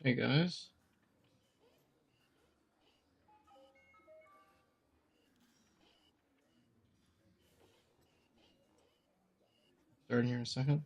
Hey guys. Start in here in a second.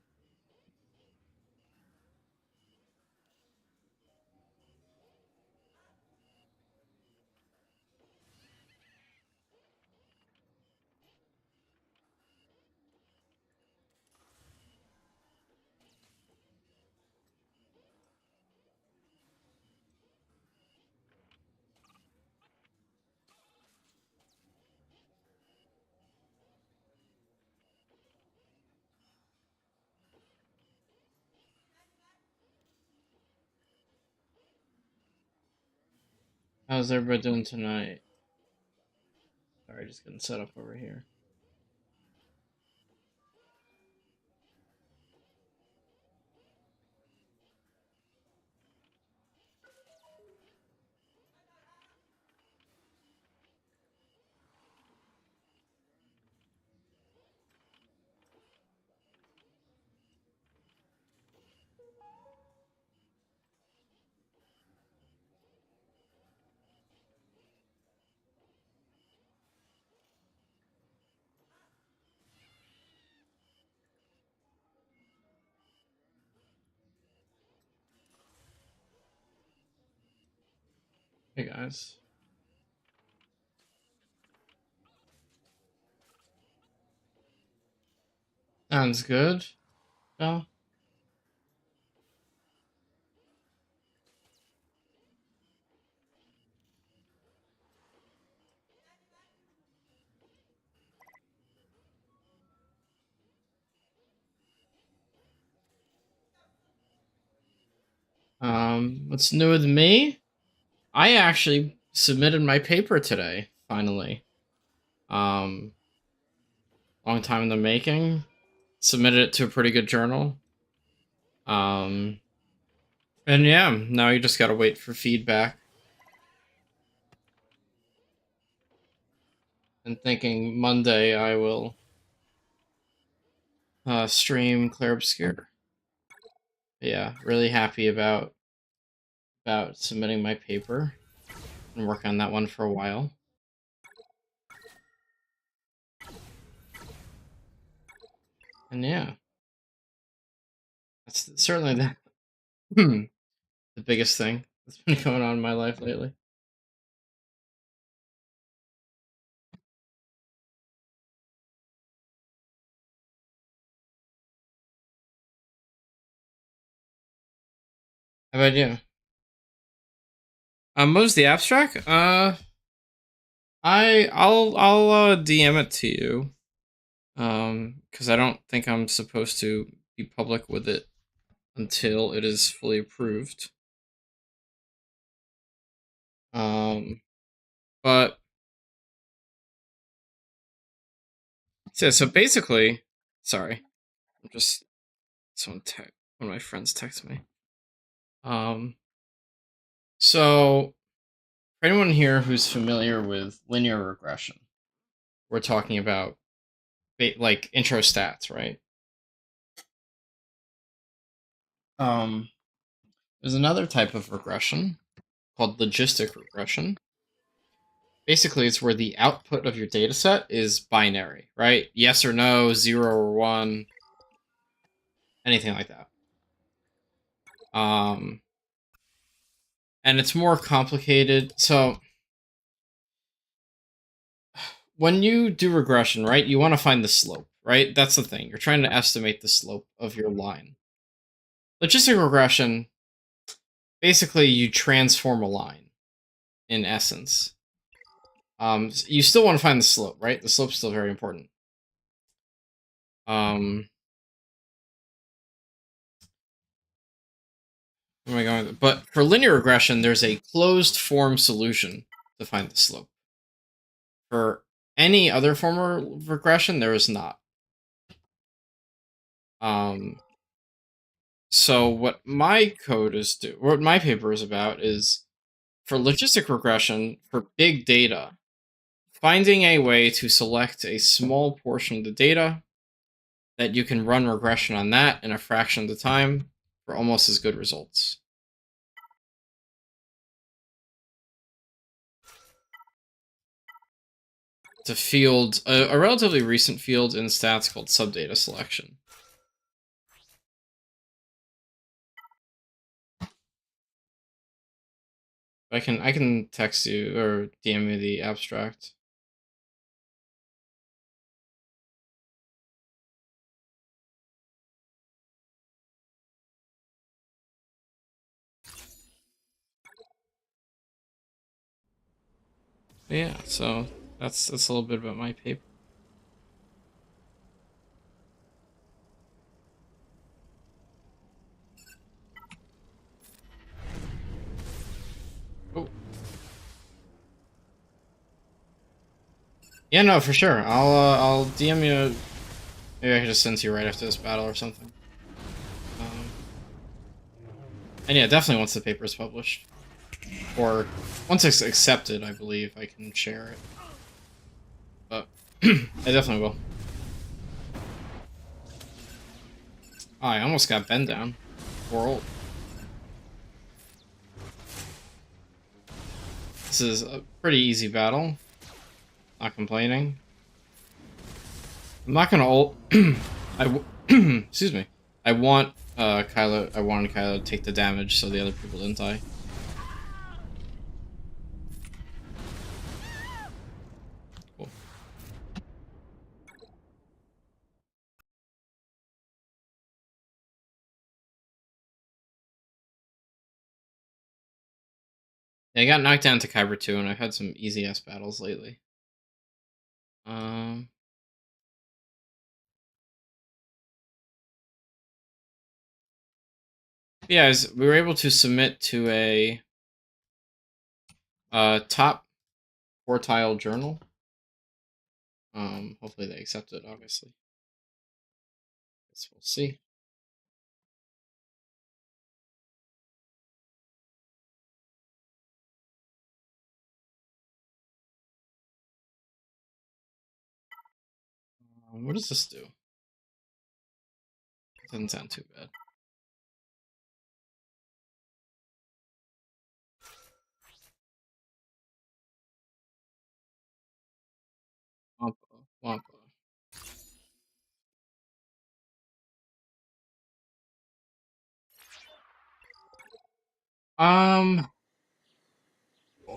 How's everybody doing tonight? Sorry, just getting set up over here. Hey guys. Sounds good. Well, what's new with me? I actually submitted my paper today, finally. Um, Long time in the making. Submitted it to a pretty good journal. Um, and yeah, now you just gotta wait for feedback. And thinking Monday I will stream Claire Obscure. Yeah, really happy about submitting my paper and work on that one for a while. And yeah, that's certainly the biggest thing that's been going on in my life lately. How about you? What was the abstract? I'll DM it to you. Because I don't think I'm supposed to be public with it until it is fully approved. But so basically, sorry, I'm just one of my friends texted me. So for anyone here who's familiar with linear regression, we're talking about like intro stats, right? Um, there's another type of regression called logistic regression. Basically, it's where the output of your data set is binary, right? Yes or no, 0 or 1, anything like that. And it's more complicated. So when you do regression, right, you want to find the slope, right? That's the thing. You're trying to estimate the slope of your line. Logistic regression, basically, you transform a line, in essence. You still want to find the slope, right? The slope's still very important. Where am I going? But for linear regression, there's a closed form solution to find the slope. For any other form of regression, there is not. So what my what my paper is about is for logistic regression for big data, finding a way to select a small portion of the data that you can run regression on that in a fraction of the time for almost as good results. It's a field, a relatively recent field in stats called subdata selection. I can text you or DM you the abstract. But yeah, so that's a little bit about my paper. Oh. Yeah, no, for sure. I'll DM you. Maybe I can just send to you right after this battle or something. And yeah, definitely once the paper is published, or once it's accepted, I believe I can share it. But I definitely will. Oh, I almost got Ben down. Poor old. This is a pretty easy battle. Not complaining. I'm not gonna ult. Excuse me. I want Kylo. I wanted Kylo to take the damage so the other people didn't die. Cool. Yeah, I got knocked down to Kyber 2, and I've had some easy ass battles lately. Yeah, we were able to submit to a top quartile journal. Hopefully they accept it, obviously. Guess we'll see. What does this do? It doesn't sound too bad. Wampa, wampa.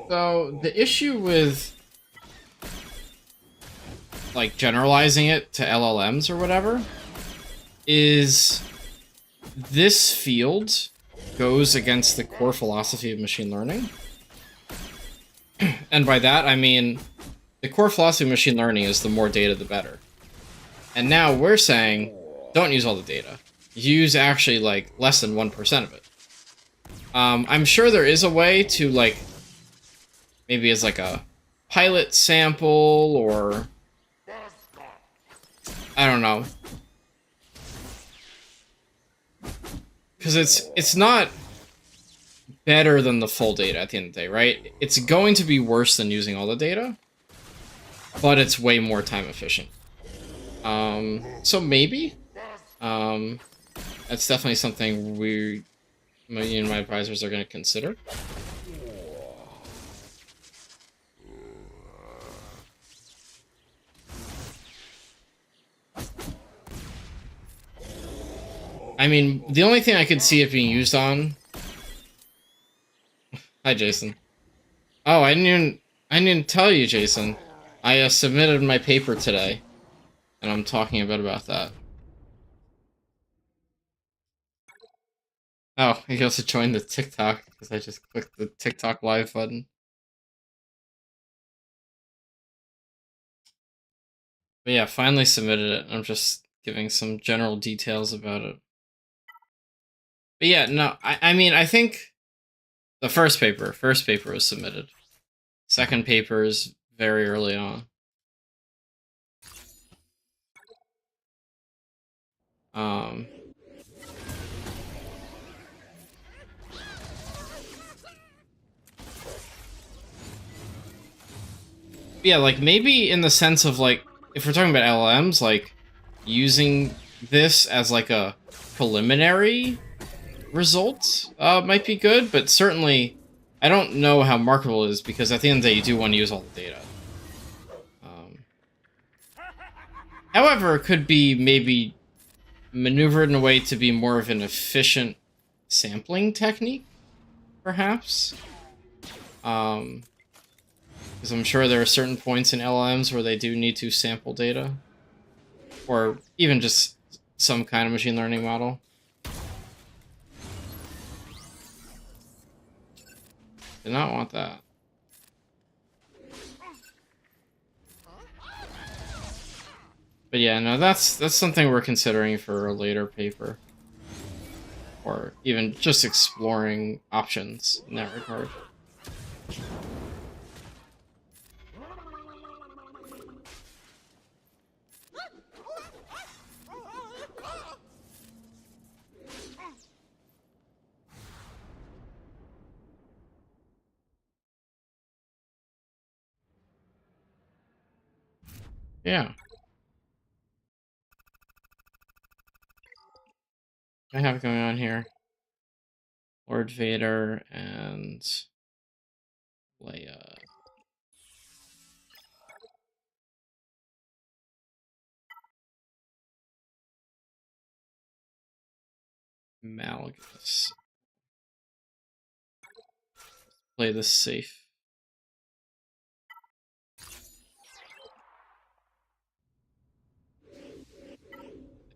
So the issue with like generalizing it to LLMs or whatever is this field goes against the core philosophy of machine learning. And by that I mean the core philosophy of machine learning is the more data the better. And now we're saying don't use all the data. Use actually like less than 1% of it. I'm sure there is a way to like maybe as like a pilot sample or I don't know. Because it's not better than the full data at the end of the day, right? It's going to be worse than using all the data, but it's way more time efficient. So maybe. That's definitely something me and my advisors are going to consider. I mean, the only thing I could see it being used on. Hi, Jason. Oh, I didn't even tell you, Jason. I submitted my paper today, and I'm talking a bit about that. Oh, he also joined the TikTok because I just clicked the TikTok live button. But yeah, finally submitted it. I'm just giving some general details about it. But yeah, no, I mean, I think the first paper was submitted. Second paper is very early on. Yeah, like maybe in the sense of like if we're talking about LLMs, like using this as like a preliminary result might be good, but certainly I don't know how marketable it is because at the end of the day you do want to use all the data. However, it could be maybe maneuvered in a way to be more of an efficient sampling technique, perhaps. Because I'm sure there are certain points in LLMs where they do need to sample data, or even just some kind of machine learning model. Did not want that. But yeah, no, that's something we're considering for a later paper. Or even just exploring options in that regard. Yeah. What I have going on here? Lord Vader and Leia. Malgus. Play this safe.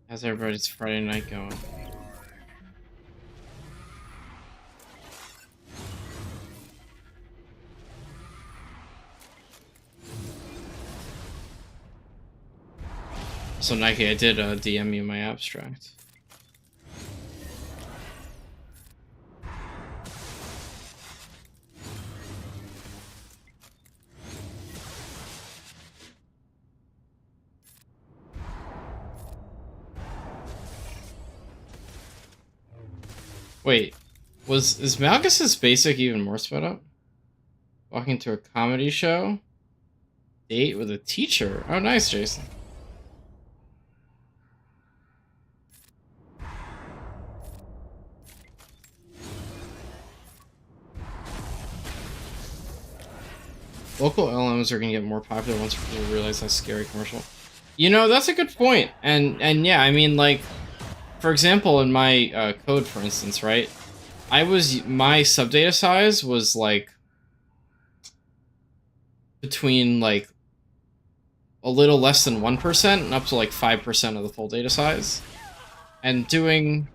How's everybody's Friday night going? So Nike, I did DM you my abstract. Wait, is Malgus's basic even more sped up? Walking to a comedy show? Date with a teacher? Oh, nice, Jason. Local LMs are gonna get more popular once people realize how scary commercial. You know, that's a good point. And yeah, I mean, like, for example, in my code, for instance, right? My subdata size was like between like a little less than 1% and up to like 5% of the full data size, and doing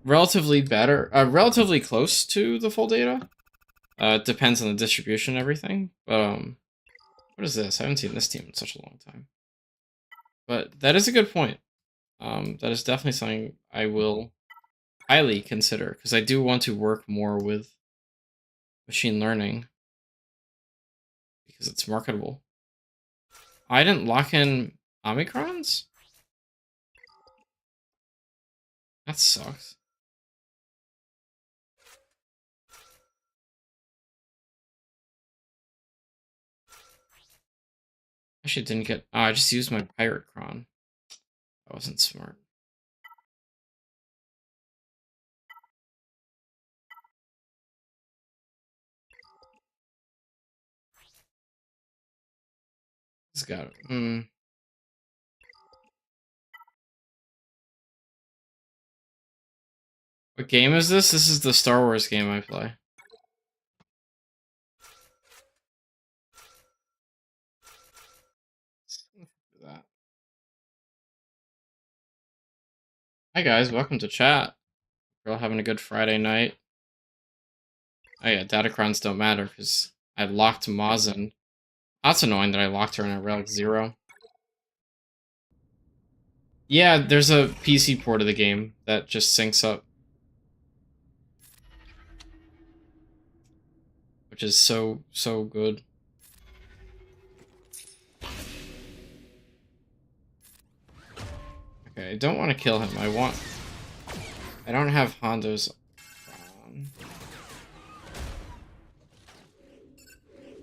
relatively relatively close to the full data. Depends on the distribution and everything. But what is this? I haven't seen this team in such a long time. But that is a good point. That is definitely something I will highly consider, because I do want to work more with machine learning because it's marketable. I didn't lock in Omicrons? That sucks. Actually, didn't get. Oh, I just used my Pirate Cron. That wasn't smart. It's got. What game is this? This is the Star Wars game I play. That. Hi guys, welcome to chat. We're all having a good Friday night. Oh yeah, datacrons don't matter because I locked Maz in. That's annoying that I locked her in a Relic 0. Yeah, there's a PC port of the game that just syncs up. Which is so good. Okay, I don't want to kill him. I don't have Hondo's on.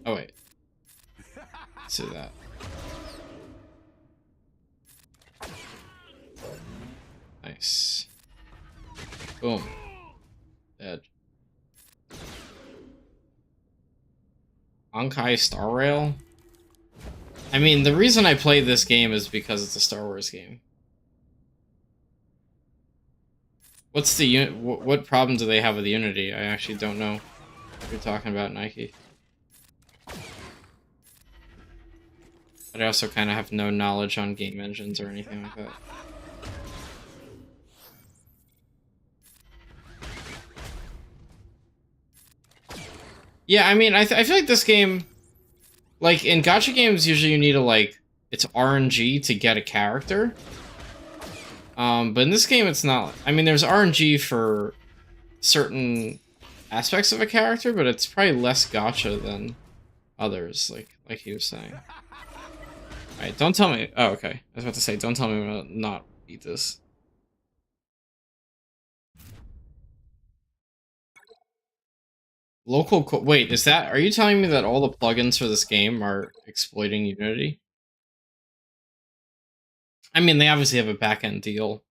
Oh wait. Let's do that. Nice. Boom. Dead. Honkai Star Rail? I mean, the reason I play this game is because it's a Star Wars game. What's the what problem do they have with Unity? I actually don't know what you're talking about, Nike. But I also kind of have no knowledge on game engines or anything like that. Yeah, I mean, I feel like this game, like, in gacha games, usually you need to, like, it's RNG to get a character. But in this game, it's not. I mean, there's RNG for certain aspects of a character, but it's probably less gacha than others, like he was saying. Alright, don't tell me. Oh, okay. I was about to say, don't tell me I'm gonna not beat this. Wait, is that? Are you telling me that all the plugins for this game are exploiting Unity? I mean, they obviously have a back-end deal.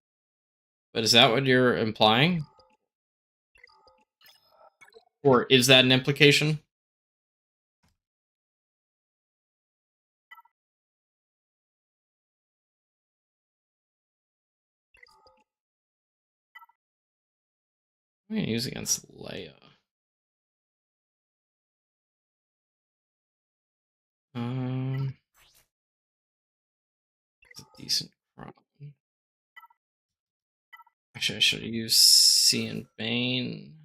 But is that what you're implying? Or is that an implication? What am I gonna use against Leia? It's a decent prop. Actually, I should have used C and Bane.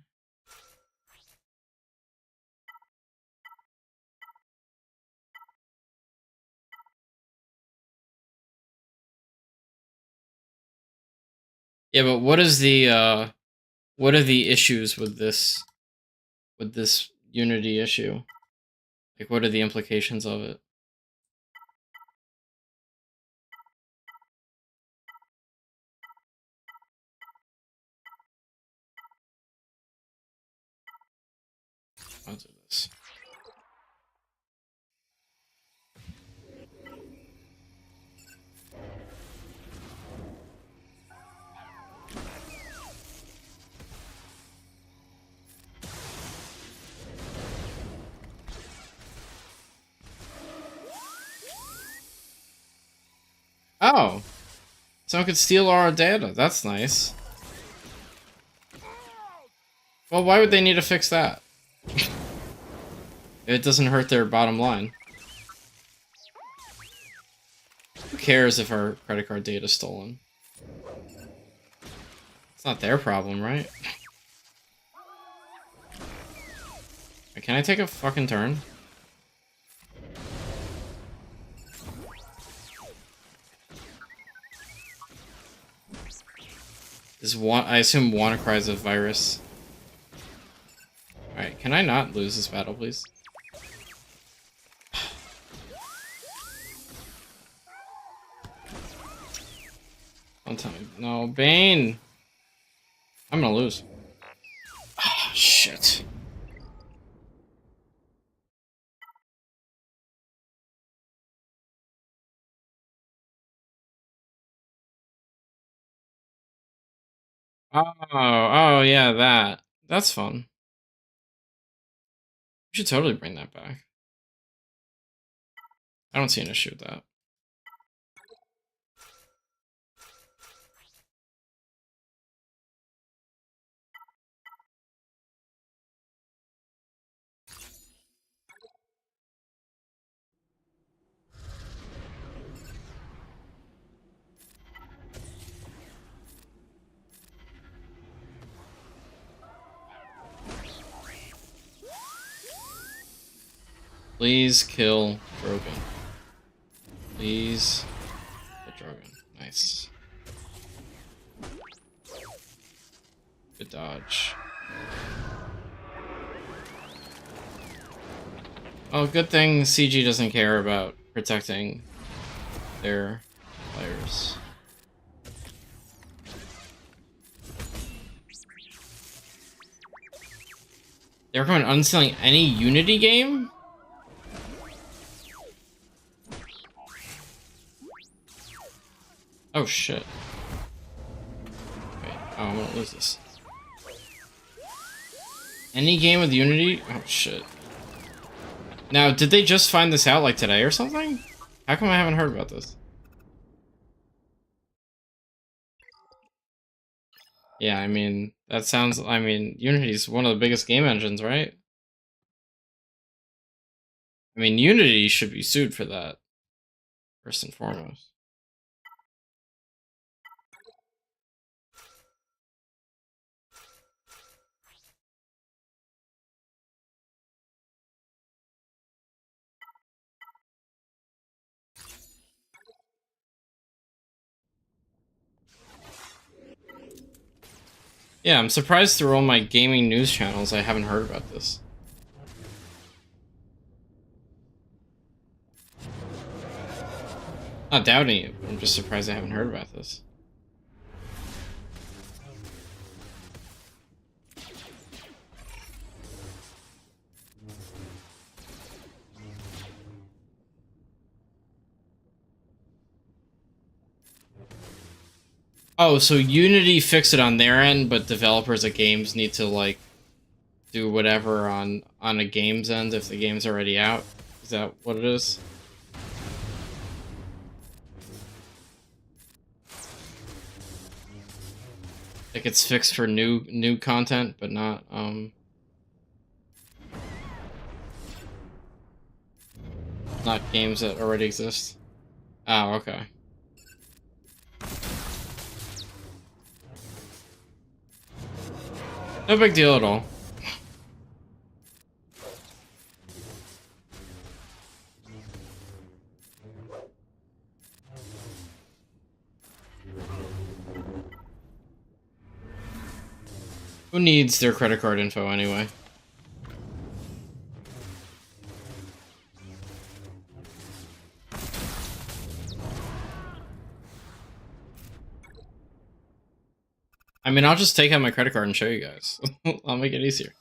Yeah, but what is the what are the issues with this Unity issue? Like, what are the implications of it? I'll do this. Oh, someone could steal our data. That's nice. Well, why would they need to fix that? It doesn't hurt their bottom line. Who cares if our credit card data is stolen? It's not their problem, right? Can I take a fucking turn? I assume WannaCry is a virus. Alright, can I not lose this battle, please? Don't tell me. No, Bane! I'm gonna lose. Ah, shit. Oh, yeah, that. That's fun. We should totally bring that back. I don't see an issue with that. Please kill Drogon. Please kill Drogon. Nice. Good dodge. Oh, good thing CG doesn't care about protecting their players. They're going unsealing any Unity game? Oh shit. Wait, oh, I'm gonna lose this. Any game with Unity? Oh shit. Now, did they just find this out like today or something? How come I haven't heard about this? Yeah, I mean, that sounds... I mean, Unity's one of the biggest game engines, right? I mean, Unity should be sued for that, first and foremost. Yeah, I'm surprised through all my gaming news channels I haven't heard about this. Not doubting it, but I'm just surprised I haven't heard about this. Oh, so Unity fixed it on their end, but developers of games need to, like, do whatever on a game's end if the game's already out? Is that what it is? Like, it's fixed for new content, but not not games that already exist. Oh, okay. No big deal at all. Who needs their credit card info anyway? I mean, I'll just take out my credit card and show you guys. I'll make it easier.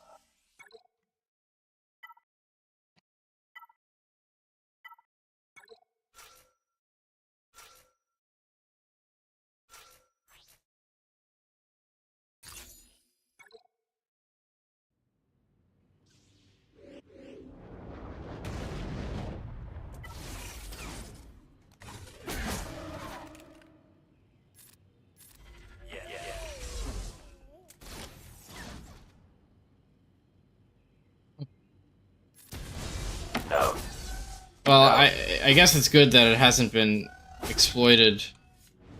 Well, I guess it's good that it hasn't been exploited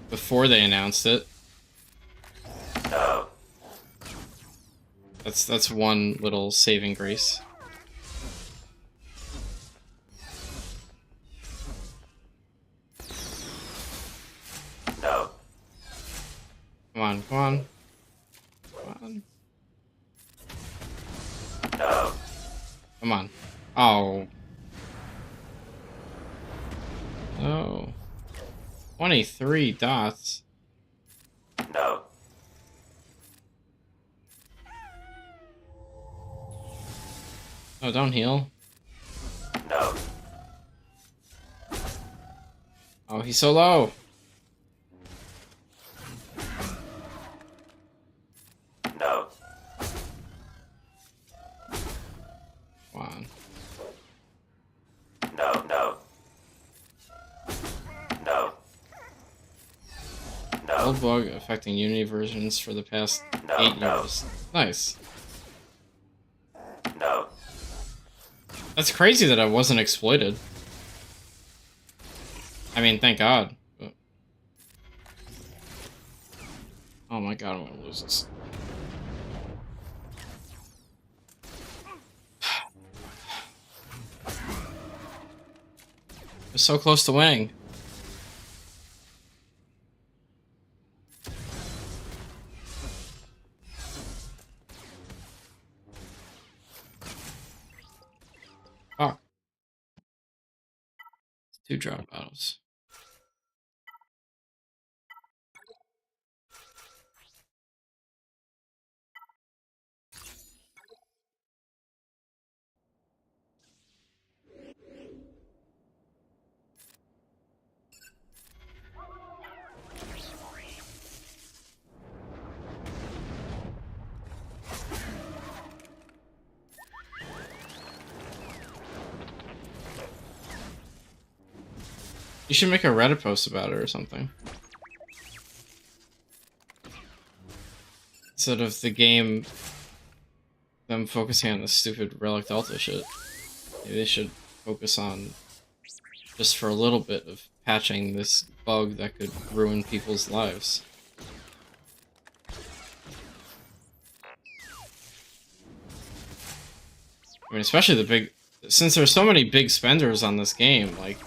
before they announced it. That's one little saving grace. No. Come on, come on. Come on. No. Come on. Oh. Oh. 23 dots. No. Oh, don't heal. No. Oh, he's so low. No. Come on. No. No. No. No. Old bug affecting Unity versions for the past No, 8 no. years. Nice. No. That's crazy that I wasn't exploited. I mean, thank God. But... Oh my God, I'm gonna lose this. We're so close to winning. Fuck. 2 drop battles. You should make a Reddit post about it or something. Instead of the game, them focusing on the stupid Relic Delta shit. Maybe they should focus on, just for a little bit, of patching this bug that could ruin people's lives. I mean, especially the big... Since there's so many big spenders on this game, like,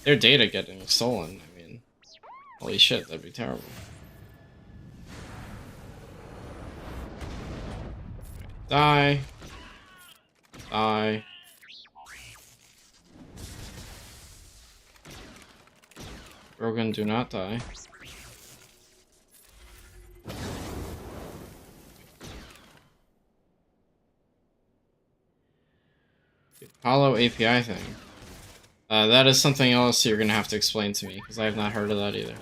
their data getting stolen, I mean, holy shit, that'd be terrible. Die. Die. Rogan, do not die. Apollo API thing. That is something else you're gonna have to explain to me, because I have not heard of that either.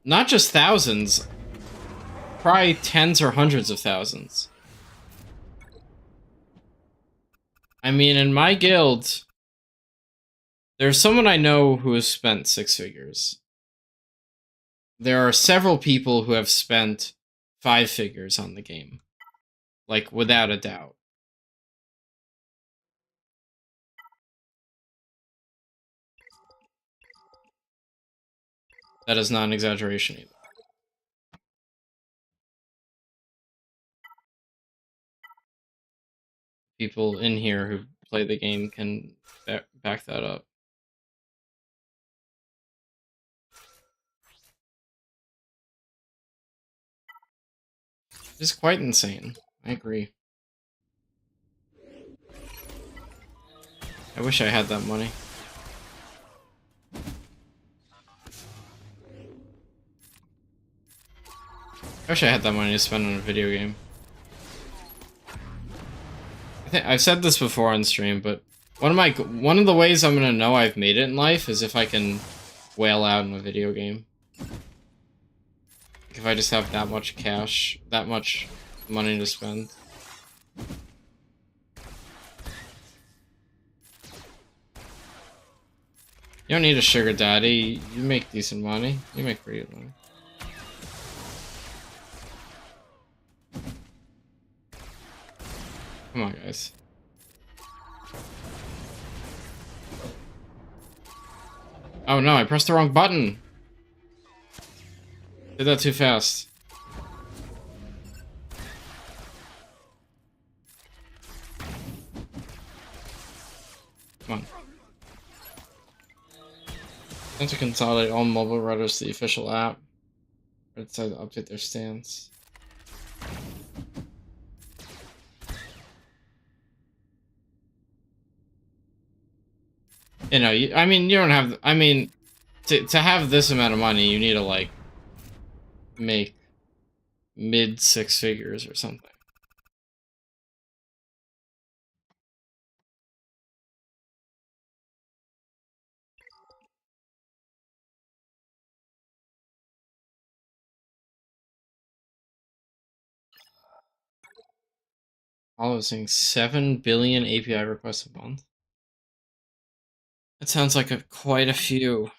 Not just thousands, probably tens or hundreds of thousands. I mean, in my guild, there's someone I know who has spent 6 figures. There are several people who have spent 5 figures on the game. Like, without a doubt. That is not an exaggeration either. People in here who play the game can back that up. It's quite insane. I agree. I wish I had that money. I wish I had that money to spend on a video game. I think I've said this before on stream, but one of the ways I'm gonna know I've made it in life is if I can whale out in a video game. If I just have that much cash, that much money to spend. You don't need a sugar daddy. You make decent money. You make pretty good money. Come on, guys. Oh no, I pressed the wrong button. Did that too fast. Come on. Time to consolidate all mobile routers to the official app. Or decide to update their stance. You know, I mean, you don't have... I mean, to have this amount of money, you need to, like, make mid 6 figures or something. All I was saying 7 billion API requests a month. That sounds like quite a few.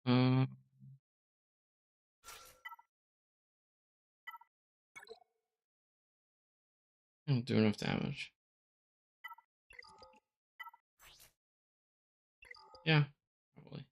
Uh, I don't do enough damage. Yeah, probably.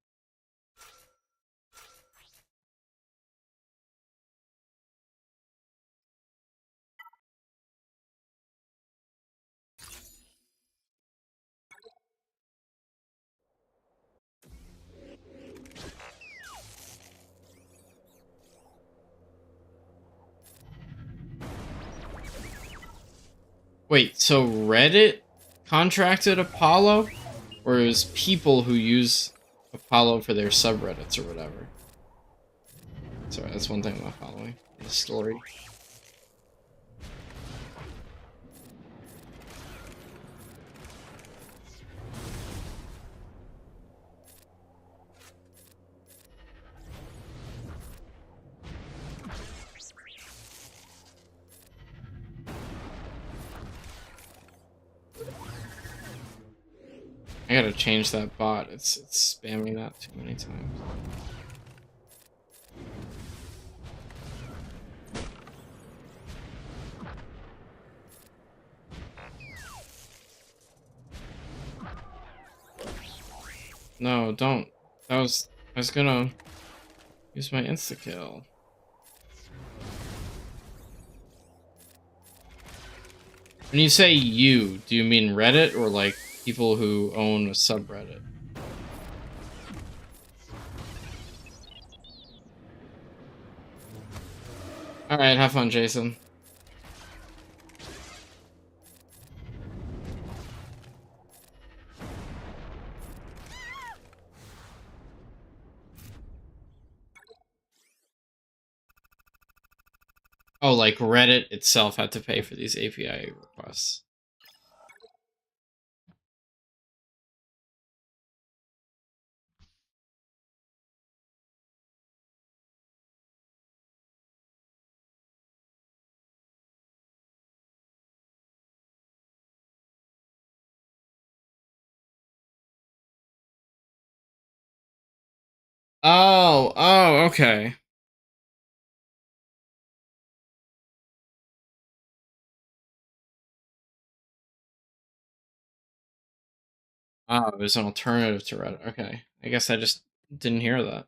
Wait, so Reddit contracted Apollo? Or is people who use Apollo for their subreddits or whatever? Sorry, that's one thing I'm not following. The story. I gotta change that bot. It's spamming that too many times. No, don't. I was gonna use my insta kill. When you say you, do you mean Reddit or like people who own a subreddit? All right, have fun, Jason. Oh, like Reddit itself had to pay for these API requests. Oh, okay. Oh, there's an alternative to Reddit. Okay. I guess I just didn't hear that.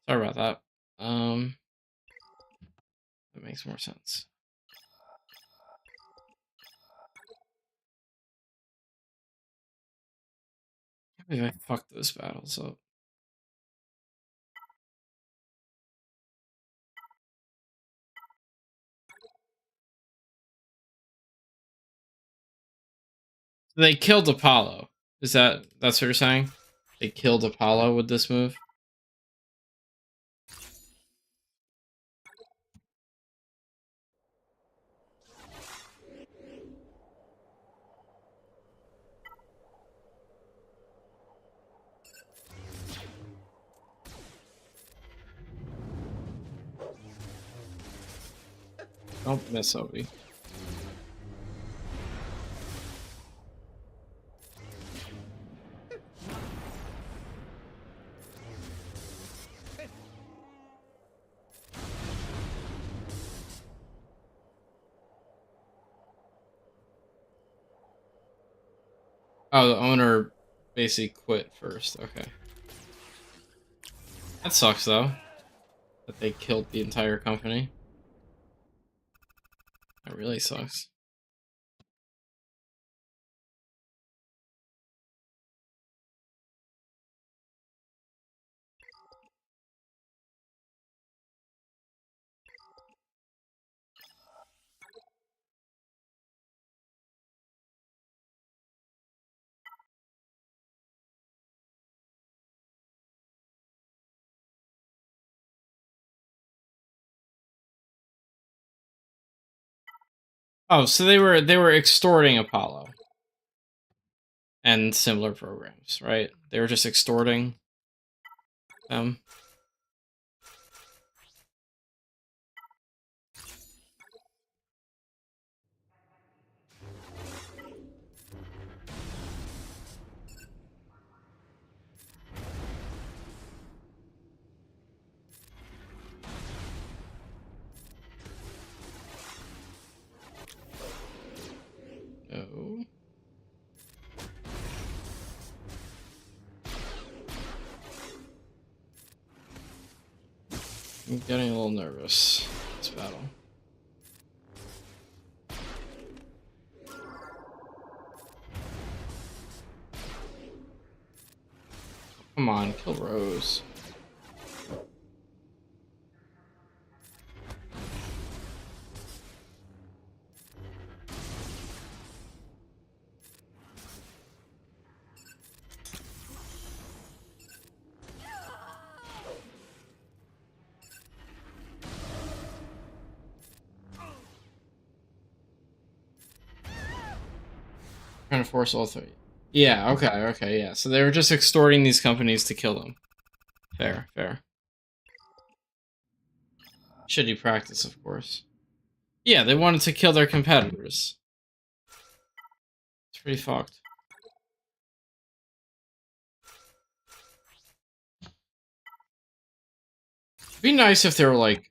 Sorry about that. That makes more sense. I can't believe I fucked those battles up. They killed Apollo. That's what you're saying? They killed Apollo with this move? Don't miss Obi. Oh, the owner basically quit first. Okay. That sucks, though. That they killed the entire company. That really sucks. Oh, so they were extorting Apollo and similar programs, right? They were just extorting them. No. I'm getting a little nervous. This battle. Come on, kill Rose. Trying to force all three. Yeah, okay, yeah. So they were just extorting these companies to kill them. Fair, fair. Shitty practice, of course. Yeah, they wanted to kill their competitors. It's pretty fucked. It'd be nice if they were like,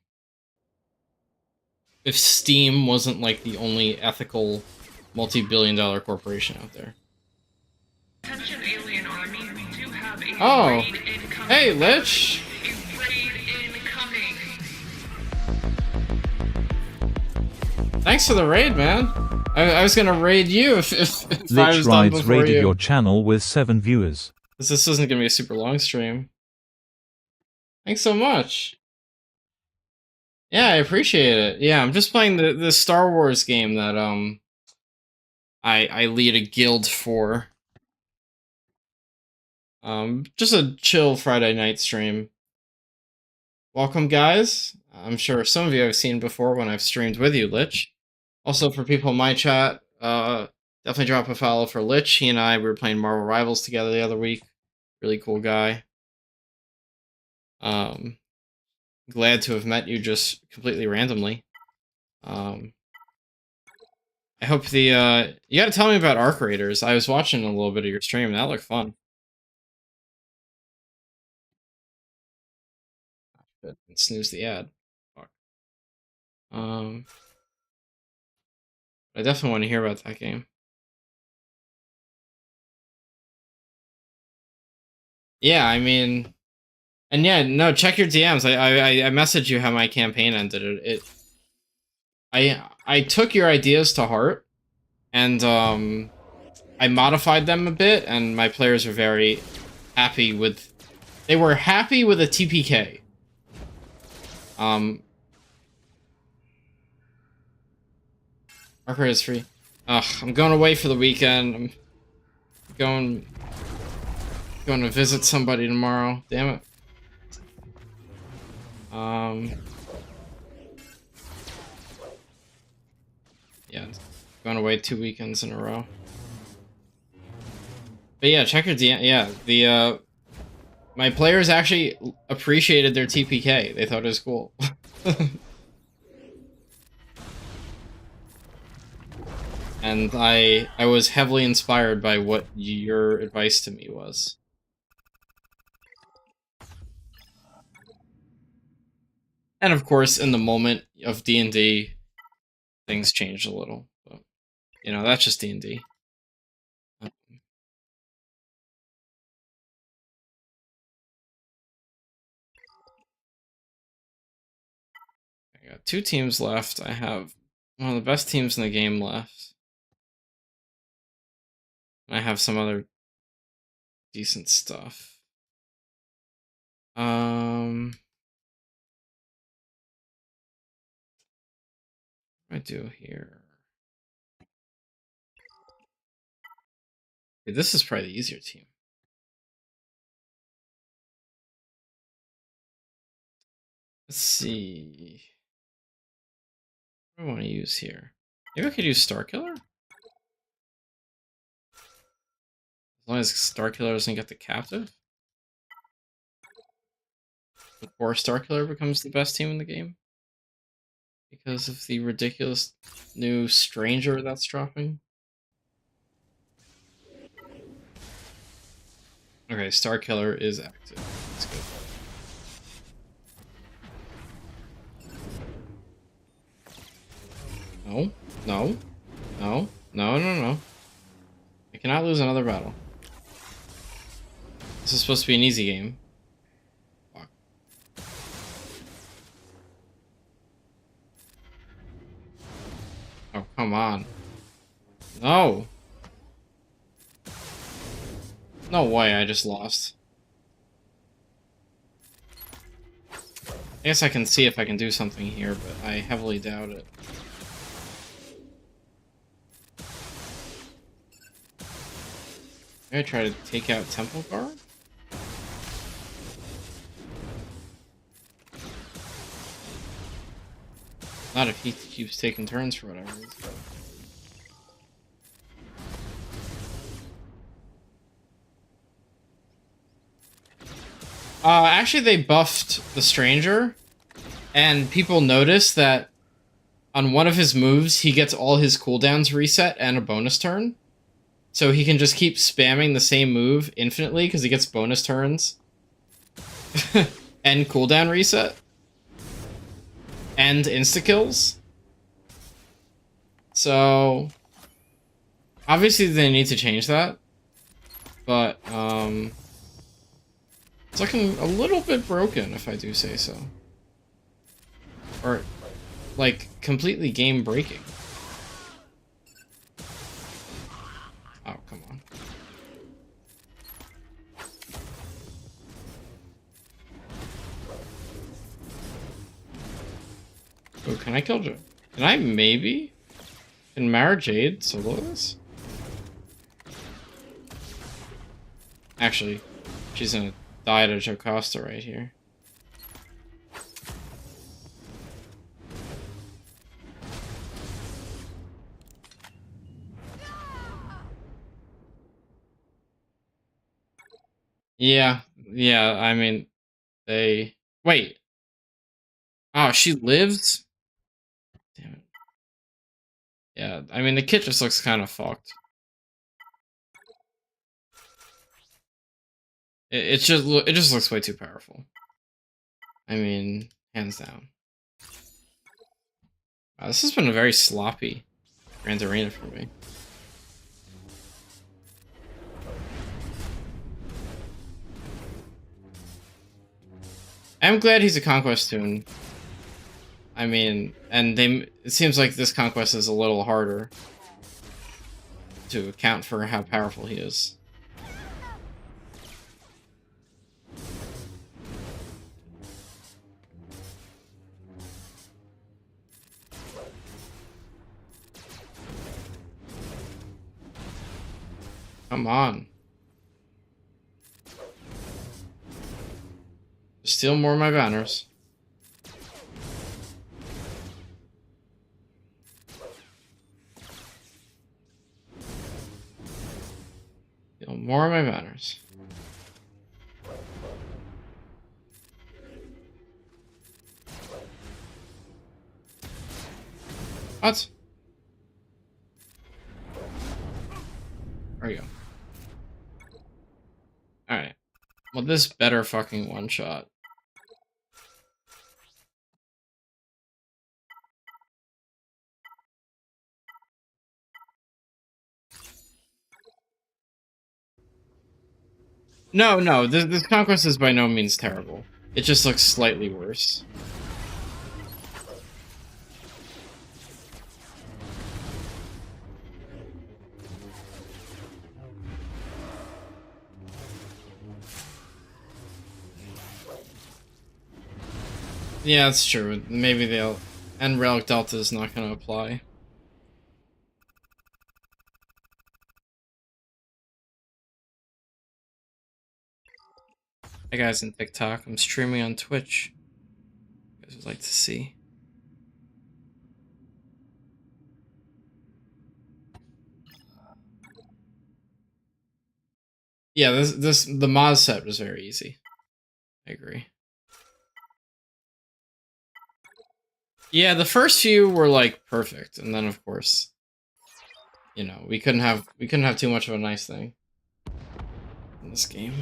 if Steam wasn't like the only ethical multi-billion-dollar corporation out there. Attention alien army, we do have a Oh, raid incoming. hey, Lich. A raid incoming. Thanks for the raid, man. I was gonna raid you if I Lich was done Rides before raided you. your channel with 7 viewers. This isn't gonna be a super long stream. Thanks so much. Yeah, I appreciate it. Yeah, I'm just playing the Star Wars game that I lead a guild for. Just a chill Friday night stream. Welcome, guys. I'm sure some of you I've seen before when I've streamed with you, Lich. Also, for people in my chat, definitely drop a follow for Lich. He and I, we were playing Marvel Rivals together the other week. Really cool guy. Glad to have met you just completely randomly. I hope the, you gotta tell me about Arc Raiders. I was watching a little bit of your stream, that looked fun. But snooze the ad. Fuck. I definitely want to hear about that game. Yeah, I mean, and yeah, no, check your DMs. I messaged you how my campaign ended. I took your ideas to heart, and I modified them a bit, and my players were very happy with. They were happy with a TPK. Marker is free. Ugh, I'm going away for the weekend. I'm going to visit somebody tomorrow. Damn it. Yeah, going away 2 weekends in a row. But yeah, check your DM. Yeah, the my players actually appreciated their TPK. They thought it was cool. And I was heavily inspired by what your advice to me was. And of course, in the moment of D&D, things changed a little. But, you know, that's just D&D. I got 2 teams left. I have one of the best teams in the game left. I have some other decent stuff. What do I do here? Okay, this is probably the easier team. Let's see. What do I want to use here? Maybe I could use Starkiller? As long as Starkiller doesn't get the captive? Before Starkiller becomes the best team in the game? Because of the ridiculous new Stranger that's dropping? Okay, Starkiller is active. That's good. No, no, no, no, no, no. I cannot lose another battle. This is supposed to be an easy game. Fuck. Oh, come on. No! No way, I just lost. I guess I can see if I can do something here, but I heavily doubt it. Maybe I try to take out Temple Guard? Not if he keeps taking turns for whatever reason. Actually, they buffed the Stranger, and people noticed that on one of his moves, he gets all his cooldowns reset and a bonus turn. So he can just keep spamming the same move infinitely because he gets bonus turns and cooldown reset. and insta-kills. So obviously they need to change that. But it's looking a little bit broken, if I do say so. Or like completely game breaking. Oh, come on. Oh, can I kill Joe? Can I maybe? Can Mara Jade solo this? Actually, she's gonna die to Jocasta right here. Yeah, I mean, they... Wait. Oh, she lives? Damn it. Yeah, I mean, the kit just looks kind of fucked. It just looks way too powerful. I mean, hands down. Wow, this has been a very sloppy Grand Arena for me. I'm glad he's a Conquest tune. I mean, and it seems like this Conquest is a little harder to account for how powerful he is. Come on. Steal more of my banners. Steal more of my banners. What? There we go. Alright. Well, this better fucking one-shot. No, this Conquest is by no means terrible. It just looks slightly worse. Yeah, that's true. Maybe they'll... And Relic Delta is not going to apply. Hey guys in TikTok, I'm streaming on Twitch. You guys would like to see. Yeah, the Moz set was very easy. I agree. Yeah, the first few were like perfect, and then of course, you know, we couldn't have too much of a nice thing in this game.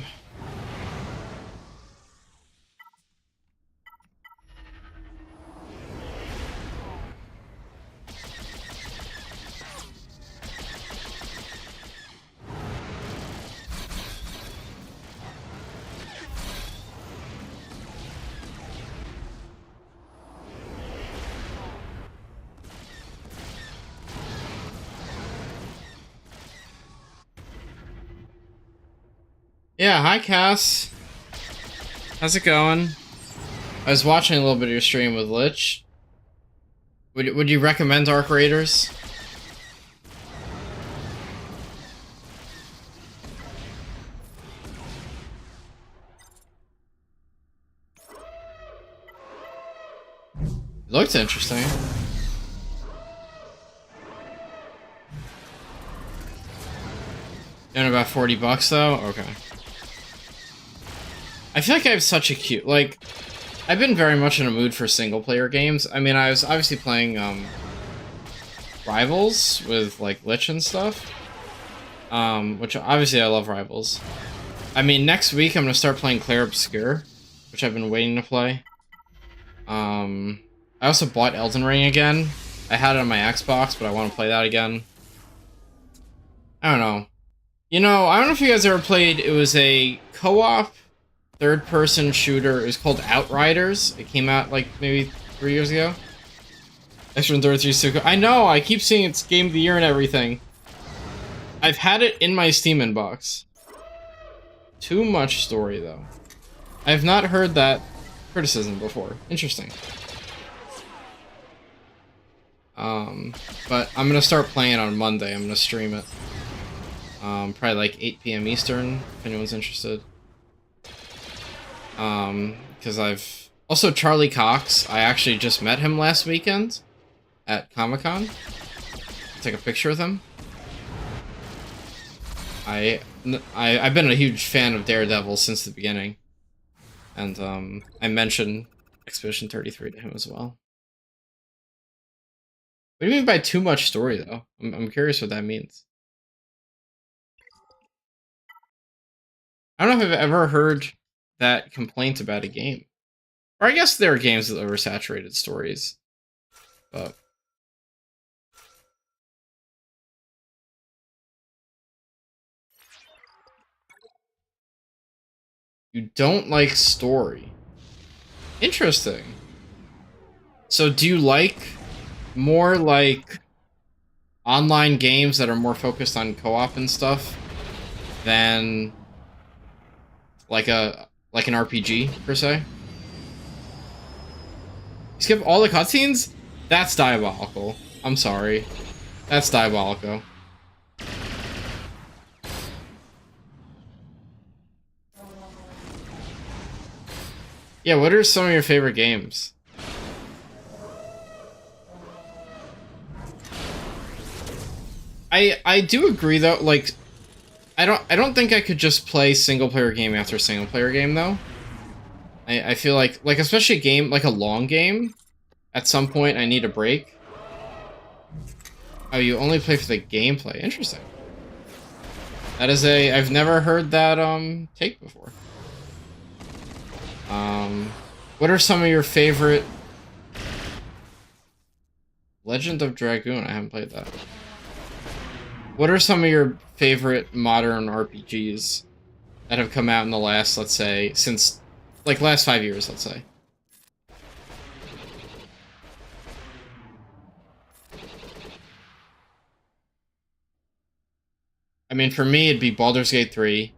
Yeah, hi Cass. How's it going? I was watching a little bit of your stream with Lich. Would you recommend Arc Raiders? It looked interesting. Doing about $40 though? Okay. I feel like I have such a cute, like, I've been very much in a mood for single-player games. I mean, I was obviously playing, Rivals with, like, Lich and stuff. Which, obviously, I love Rivals. I mean, next week I'm gonna start playing Clair Obscur, which I've been waiting to play. I also bought Elden Ring again. I had it on my Xbox, but I want to play that again. I don't know. You know, I don't know if you guys ever played, it was a co-op third-person shooter. It was called Outriders. It came out like maybe 3 years ago. Extra I know, I keep seeing it's Game of the Year and everything. I've had it in my Steam inbox. Too much story, though. I have not heard that criticism before. Interesting. But I'm gonna start playing it on Monday. I'm gonna stream it. Probably like 8 p.m. Eastern, if anyone's interested. Because I've... Also, Charlie Cox, I actually just met him last weekend at Comic-Con. Take a picture with him. I've been a huge fan of Daredevil since the beginning. And, I mentioned Expedition 33 to him as well. What do you mean by too much story, though? I'm curious what that means. I don't know if I've ever heard that complaint about a game. Or I guess there are games with oversaturated stories. But... You don't like story. Interesting. So do you like more like online games that are more focused on co-op and stuff than like an RPG per se? You skip all the cutscenes? That's diabolical. I'm sorry. That's diabolical. Yeah, what are some of your favorite games? I do agree though, like I don't think I could just play single player game after single player game though. I feel like especially a game like a long game, at some point I need a break. Oh, you only play for the gameplay. Interesting. That is I've never heard that take before. What are some of your favorite... Legend of Dragoon, I haven't played that. What are some of your favorite modern RPGs that have come out in the last, let's say, since, like, last 5 years, let's say? I mean, for me, it'd be Baldur's Gate 3,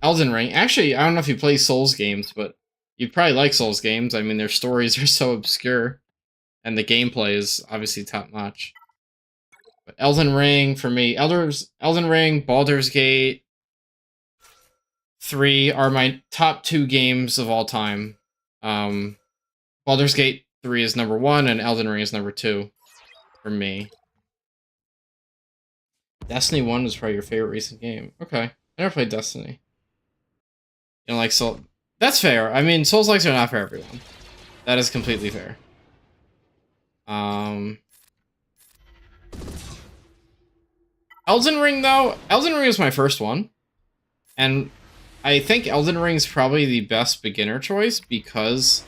Elden Ring. Actually, I don't know if you play Souls games, but you'd probably like Souls games. I mean, their stories are so obscure, and the gameplay is obviously top-notch. But Elden Ring, for me, Elden Ring, Baldur's Gate 3 are my top 2 games of all time. Baldur's Gate 3 is number 1, and Elden Ring is number 2 for me. Destiny 1 was probably your favorite recent game. Okay. I never played Destiny. You know, like Soul... That's fair. I mean, Souls-likes are not for everyone. That is completely fair. Elden Ring, though, Elden Ring was my first one. And I think Elden Ring's probably the best beginner choice because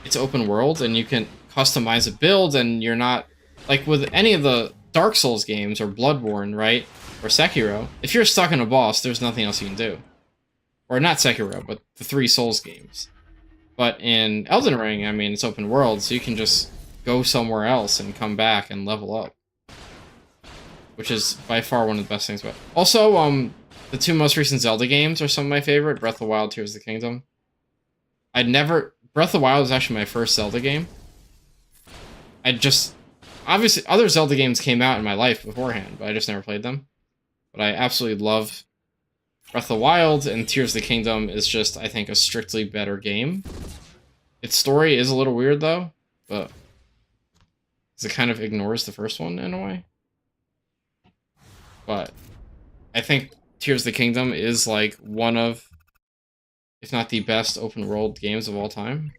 it's open world and you can customize a build and you're not... Like with any of the Dark Souls games or Bloodborne, right? Or Sekiro, if you're stuck in a boss, there's nothing else you can do. Or not Sekiro, but the 3 Souls games. But in Elden Ring, I mean, it's open world, so you can just go somewhere else and come back and level up. Which is by far one of the best things about it. Also, the 2 most recent Zelda games are some of my favorite. Breath of the Wild, Tears of the Kingdom. Breath of the Wild was actually my first Zelda game. Obviously, other Zelda games came out in my life beforehand, but I just never played them. But I absolutely love Breath of the Wild, and Tears of the Kingdom is just, I think, a strictly better game. Its story is a little weird, though, but it kind of ignores the first one in a way. But I think Tears of the Kingdom is, like, one of, if not the best open-world games of all time.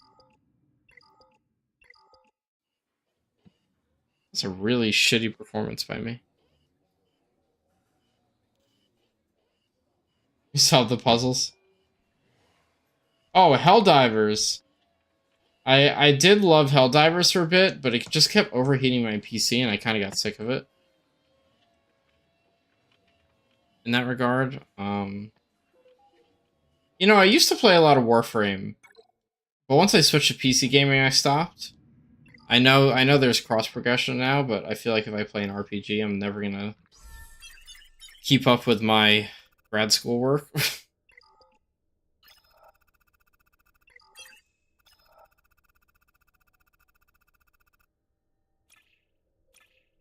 That's a really shitty performance by me. You solved the puzzles? Oh, Helldivers. I did love Helldivers for a bit, but it just kept overheating my PC, and I kind of got sick of it. In that regard, you know, I used to play a lot of Warframe, but once I switched to PC gaming, I stopped. I know there's cross progression now, but I feel like if I play an RPG, I'm never gonna keep up with my grad school work.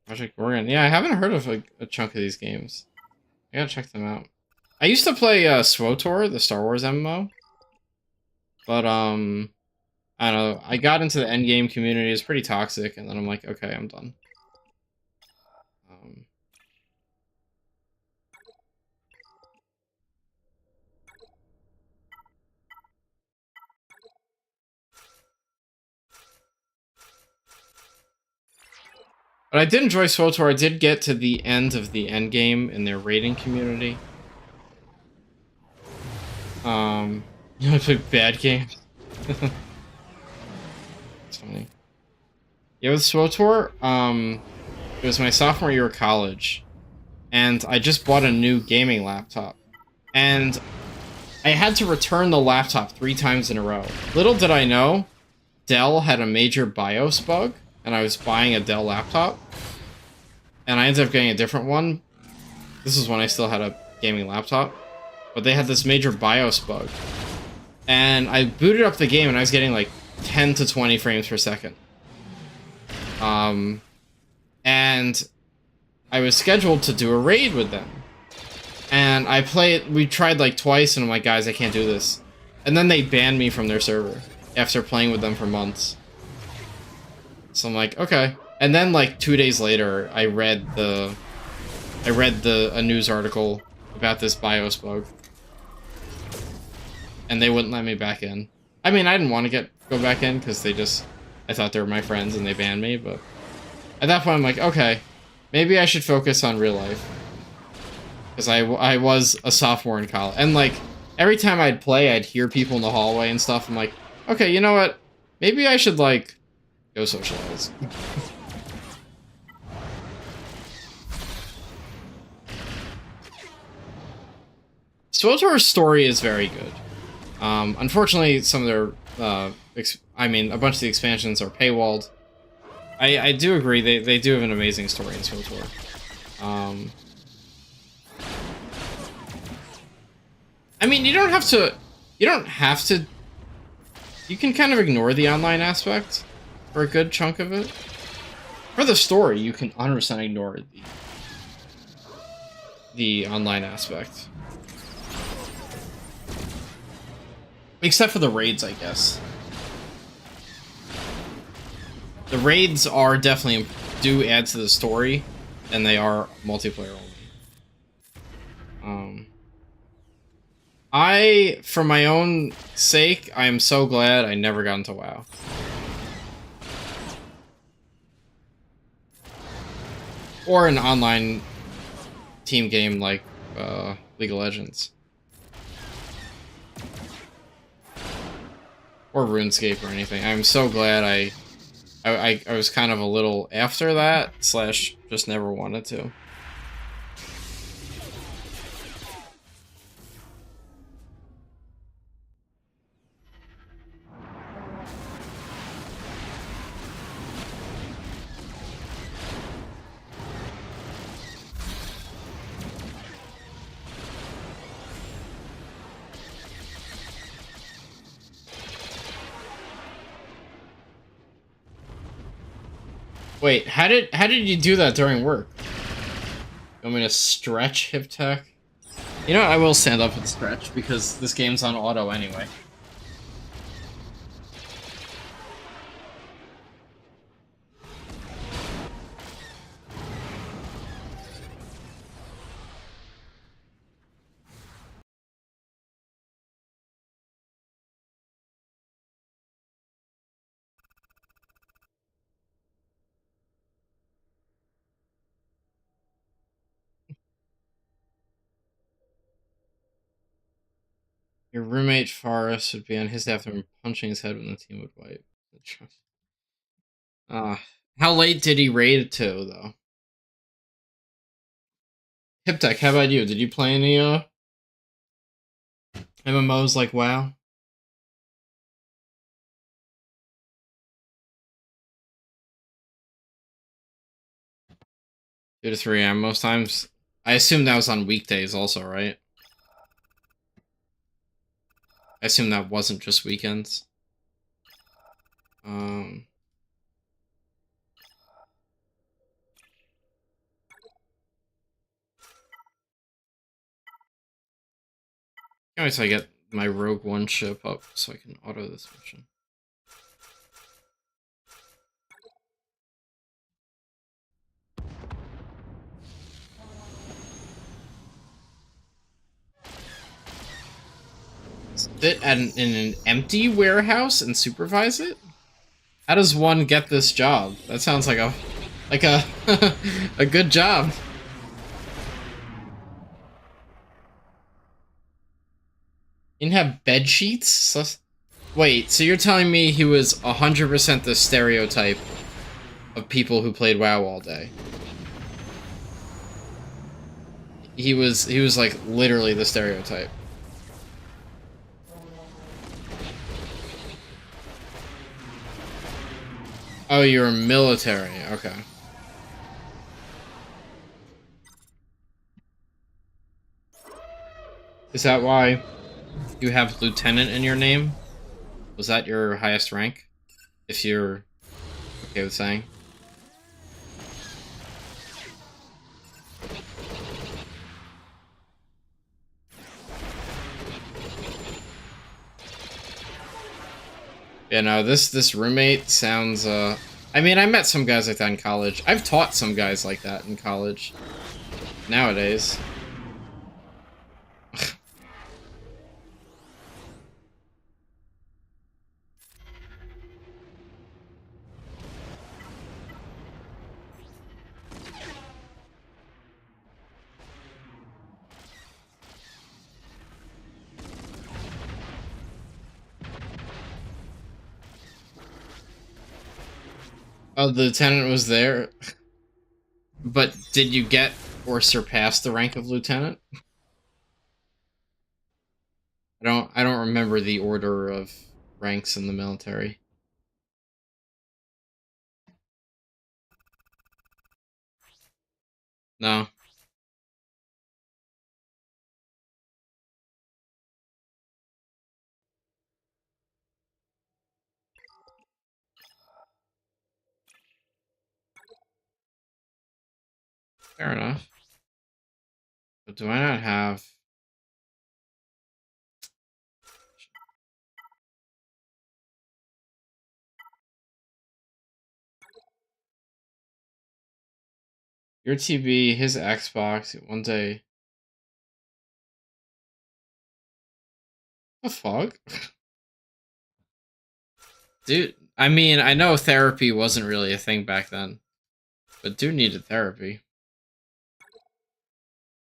Project Oregon. Yeah, I haven't heard of a chunk of these games. I gotta check them out. I used to play SWOTOR, the Star Wars MMO, but I don't know. I got into the endgame community. It's pretty toxic, and then I'm like, okay, I'm done. Um, but I did enjoy SWOTOR. I did get to the end of the endgame in their raiding community. I played bad games. It's funny. Yeah, with SWOTOR, it was my sophomore year of college, and I just bought a new gaming laptop, and I had to return the laptop 3 times in a row. Little did I know, Dell had a major BIOS bug, and I was buying a Dell laptop, and I ended up getting a different one. This is when I still had a gaming laptop, but they had this major BIOS bug, and I booted up the game, and I was getting like 10 to 20 frames per second. And I was scheduled to do a raid with them. And we tried like twice, and I'm like, guys, I can't do this. And then they banned me from their server after playing with them for months. So I'm like, okay. And then like 2 days later, I read a news article about this BIOS bug. And they wouldn't let me back in. I mean, I didn't want to go back in because I thought they were my friends and they banned me, but at that point I'm like, okay, maybe I should focus on real life. Because I was a sophomore in college. And like, every time I'd play, I'd hear people in the hallway and stuff. I'm like, okay, you know what? Maybe I should like, go socialize. SWOTOR's story is very good. Unfortunately, some of their, a bunch of the expansions are paywalled. I do agree, they do have an amazing story in SWOTOR. I mean, you don't have to, you can kind of ignore the online aspect for a good chunk of it. For the story, you can 100% ignore the online aspect. Except for the raids, I guess. The raids are definitely do add to the story, and they are multiplayer only. For my own sake, I am so glad I never got into WoW. Or an online team game like League of Legends. Or RuneScape or anything. I'm so glad I was kind of a little after that, / just never wanted to. Wait, how did you do that during work? You want me to stretch hip tech? You know what, I will stand up and stretch because this game's on auto anyway. Your roommate Forrest would be on his after punching his head when the team would wipe. Uh, how late did he raid to though? Hiptech, how about you? Did you play any MMOs like WoW? 2 to 3 a.m. most times. I assume that was on weekdays also, right? I assume that wasn't just weekends. Can't wait till I get my Rogue One ship up so I can auto this mission. Sit in an empty warehouse and supervise it? How does one get this job? That sounds like a a good job. You didn't have bed sheets? Wait, so you're telling me he was 100% the stereotype of people who played WoW all day? He was like literally the stereotype. Oh, you're military. Okay. Is that why you have lieutenant in your name? Was that your highest rank? If you're okay with saying. Yeah, no, this roommate sounds, I mean, I met some guys like that in college. I've taught some guys like that in college. Nowadays. Oh, the lieutenant was there? But did you get or surpass the rank of lieutenant? I don't remember the order of ranks in the military. No. Fair enough. But do I not have... Your TV, his Xbox, one day... The fuck? Dude, I mean, I know therapy wasn't really a thing back then. But dude needed therapy.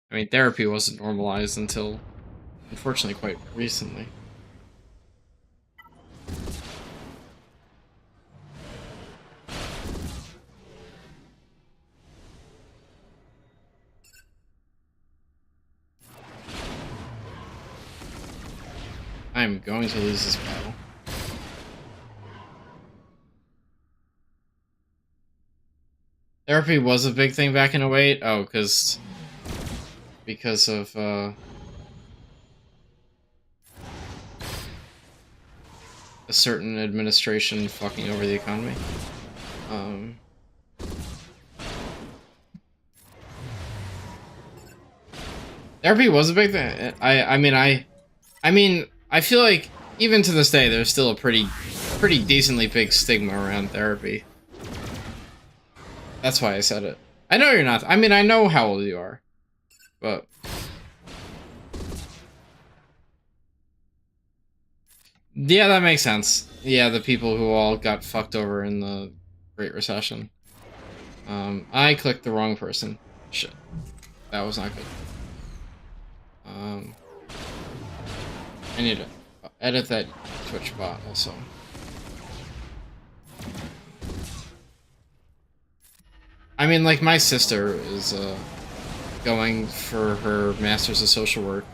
I mean, therapy wasn't normalized until, unfortunately, quite recently. I'm going to lose this battle. Therapy was a big thing back in '08? Oh, because of, a certain administration fucking over the economy. Therapy was a big thing. I mean, I feel like even to this day, there's still a pretty decently big stigma around therapy. That's why I said it. I know you're not. I mean, I know how old you are, but yeah, that makes sense. Yeah, the people who all got fucked over in the Great Recession. I clicked the wrong person. Shit, that was not good. I need to edit that Twitch bot also. I mean, like, my sister is going for her master's of social work.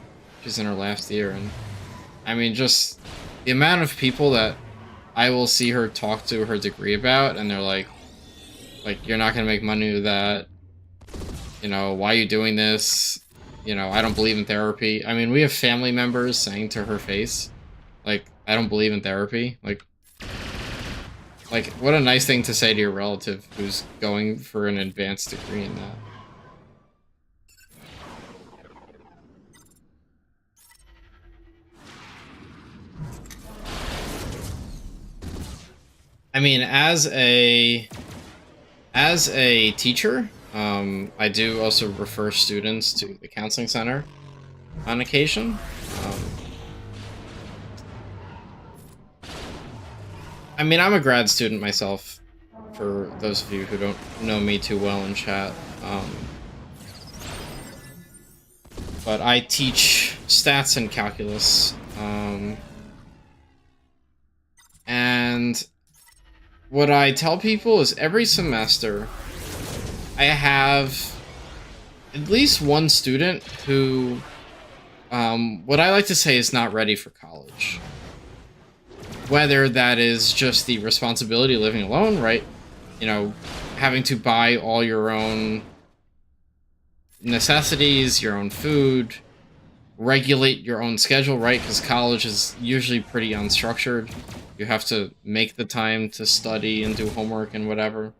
She's in her last year, and I mean, just the amount of people that I will see her talk to her degree about, and they're like, you're not gonna make money with that. You know, why are you doing this? You know, I don't believe in therapy. I mean, we have family members saying to her face, like, I don't believe in therapy. Like, what a nice thing to say to your relative who's going for an advanced degree in that. I mean, as a teacher, I do also refer students to the counseling center on occasion. I mean, I'm a grad student myself, for those of you who don't know me too well in chat. But I teach stats and calculus. And what I tell people is every semester I have at least one student who, what I like to say is not ready for college. Whether that is just the responsibility of living alone, right? You know, having to buy all your own necessities, your own food, regulate your own schedule, right? Because college is usually pretty unstructured. You have to make the time to study and do homework and whatever,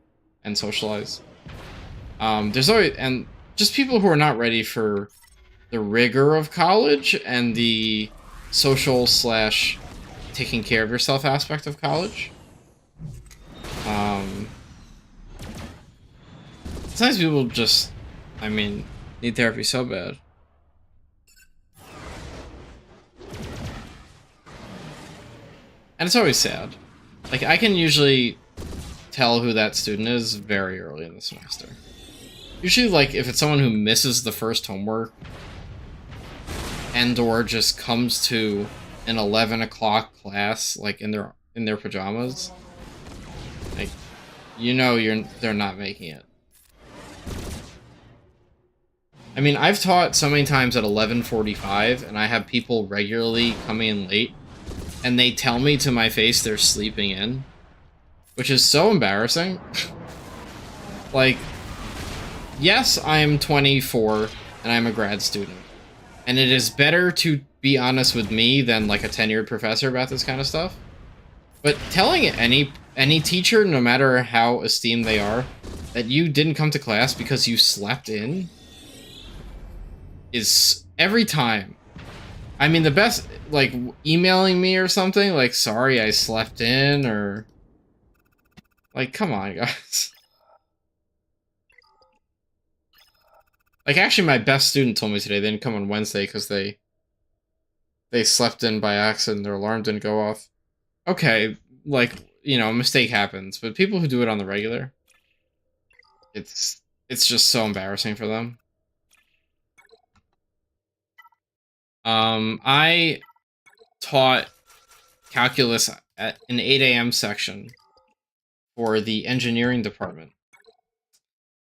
and socialize. There's always, and just people who are not ready for the rigor of college and the social / taking care of yourself aspect of college. Sometimes people just, I mean, need therapy so bad. And it's always sad. Like, I can usually tell who that student is very early in the semester. Usually, like, if it's someone who misses the first homework and or just comes to an 11 o'clock class, like, in their pajamas, like, you know they're not making it. I mean, I've taught so many times at 11:45, and I have people regularly coming in late, and they tell me to my face they're sleeping in, which is so embarrassing. Like, yes, I am 24, and I'm a grad student, and it is better to be honest with me than, like, a tenured professor about this kind of stuff. But telling any teacher, no matter how esteemed they are, that you didn't come to class because you slept in is every time. I mean, the best, like, emailing me or something, like, sorry I slept in, or, like, come on, guys. Like, actually, my best student told me today they didn't come on Wednesday because they slept in by accident, their alarm didn't go off. Okay, like, you know, a mistake happens, but people who do it on the regular, it's just so embarrassing for them. I taught calculus at an 8 a.m. section for the engineering department.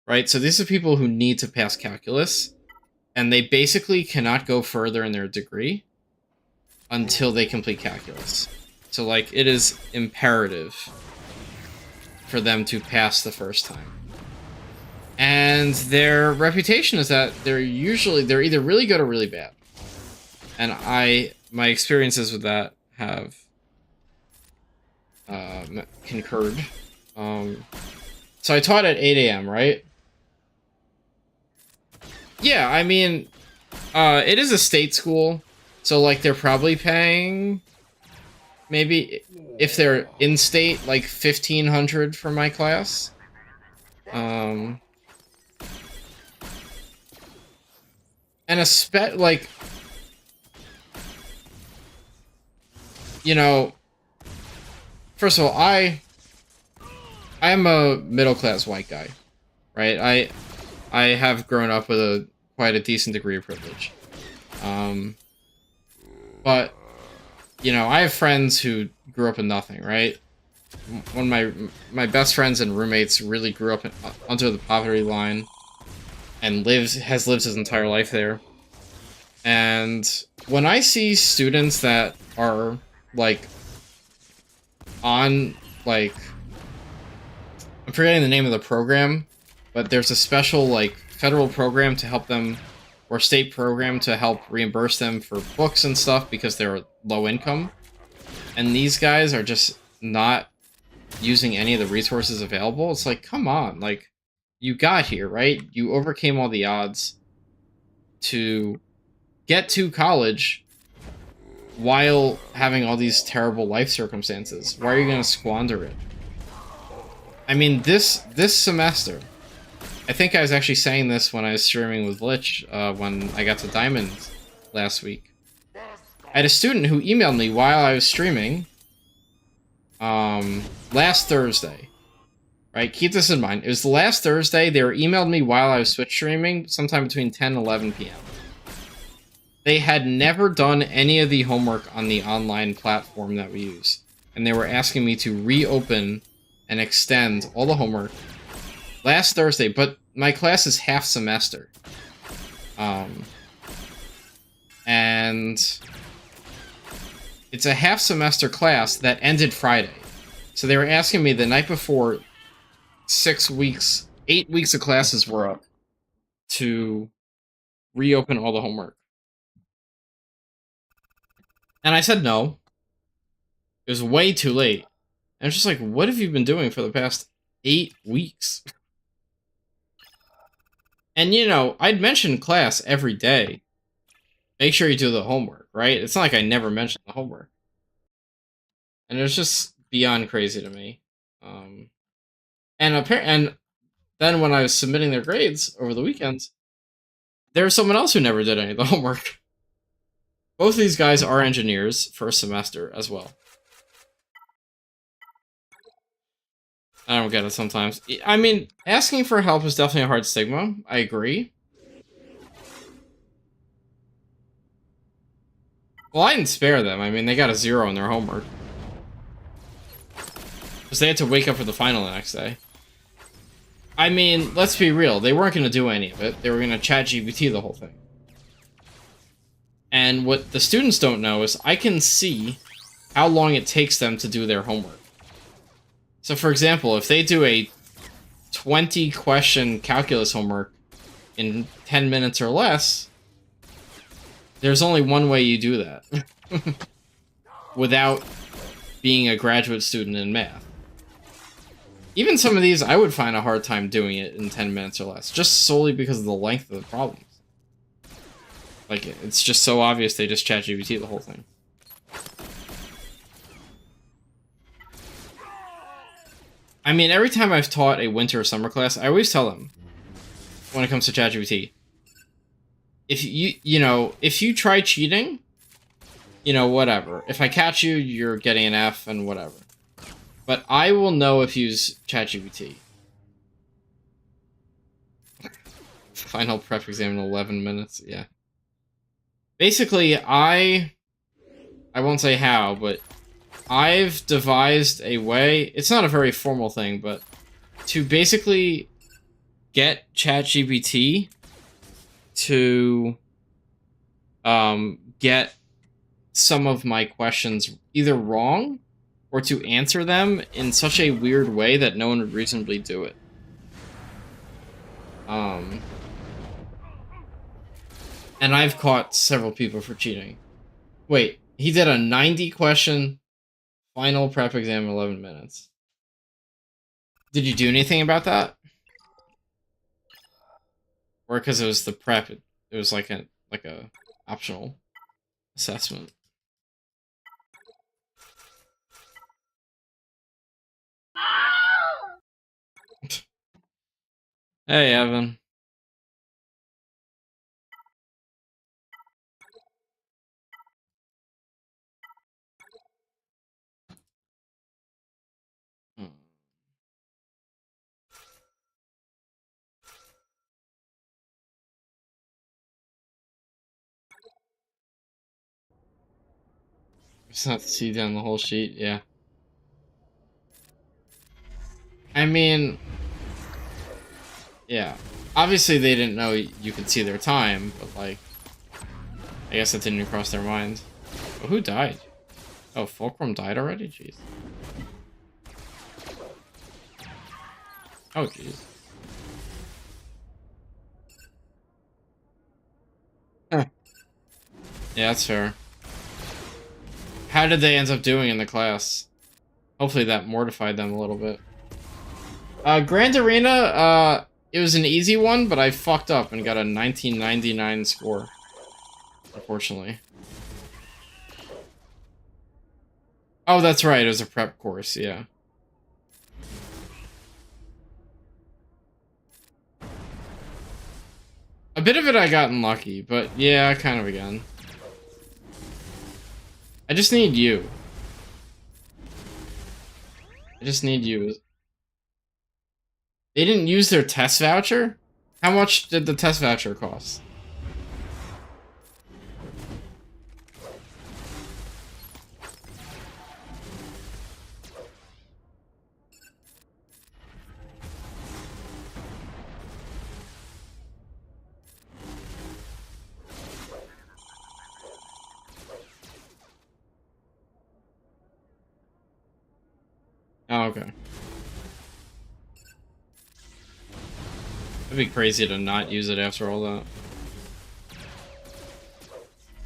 Right? So these are people who need to pass calculus, and they basically cannot go further in their degree until they complete calculus. So, like, it is imperative for them to pass the first time. And their reputation is that they're either really good or really bad. And my experiences with that have concurred. So I taught at 8 a.m., right? Yeah, I mean, it is a state school, so, like, they're probably paying, maybe, if they're in-state, like, $1,500 for my class. And like, you know, first of all, I am a middle-class white guy, right? I have grown up with quite a decent degree of privilege. But, you know, I have friends who grew up with nothing, right? one of my best friends and roommates really grew up under the poverty line and has lived his entire life there. And when I see students that are like on like I'm forgetting the name of the program, but there's a special like federal program to help them or state program to help reimburse them for books and stuff because they're low income. And these guys are just not using any of the resources available. It's like, come on, like you got here, right? You overcame all the odds to get to college while having all these terrible life circumstances. Why are you going to squander it? I mean, this semester, I think I was actually saying this when I was streaming with Lich when I got to Diamond last week. I had a student who emailed me while I was streaming last Thursday. Right? Keep this in mind. It was the last Thursday. They were emailed me while I was Twitch streaming, sometime between 10 and 11 p.m. They had never done any of the homework on the online platform that we use. And they were asking me to reopen and extend all the homework last Thursday, but my class is half semester. And it's a half semester class that ended Friday. So they were asking me the night before 8 weeks of classes were up to reopen all the homework. And I said no. It was way too late. And I was just like, what have you been doing for the past 8 weeks? And, you know, I'd mention class every day. Make sure you do the homework, right? It's not like I never mentioned the homework. And it was just beyond crazy to me. And then when I was submitting their grades over the weekends, there was someone else who never did any of the homework. Both of these guys are engineers first semester as well. I don't get it sometimes. I mean, asking for help is definitely a hard stigma. I agree. Well, I didn't spare them. I mean, they got a 0 in their homework. Because they had to wake up for the final the next day. I mean, let's be real. They weren't going to do any of it. They were going to chat GPT the whole thing. And what the students don't know is I can see how long it takes them to do their homework. So, for example, if they do a 20-question calculus homework in 10 minutes or less, there's only one way you do that. Without being a graduate student in math. Even some of these, I would find a hard time doing it in 10 minutes or less, just solely because of the length of the problems. Like, it's just so obvious they just chat GPT the whole thing. I mean, every time I've taught a winter or summer class, I always tell them, when it comes to ChatGPT, if if you try cheating, whatever. If I catch you, you're getting an F and whatever. But I will know if you use ChatGPT. Final prep exam in 11 minutes, yeah. Basically, I won't say how, but I've devised a way, it's not a very formal thing, but to basically get ChatGPT to get some of my questions either wrong or to answer them in such a weird way that no one would reasonably do it. And I've caught several people for cheating. Wait, he did a 90-question final prep exam in 11 minutes. Did you do anything about that? Or because it was the prep, it was like a optional assessment. Hey, Evan. It's not to see down the whole sheet, yeah. I mean, yeah. Obviously, they didn't know you could see their time, but like, I guess that didn't cross their mind. But who died? Oh, Fulcrum died already? Jeez. Oh, jeez. Huh. Yeah, that's fair. How did they end up doing in the class? Hopefully that mortified them a little bit. Grand Arena, it was an easy one, but I fucked up and got a 1999 score. Unfortunately. Oh, that's right, it was a prep course, yeah. A bit of it I got lucky, but yeah, kind of again. I just need you. I just need you. They didn't use their test voucher? How much did the test voucher cost? Oh, okay. It'd be crazy to not use it after all that.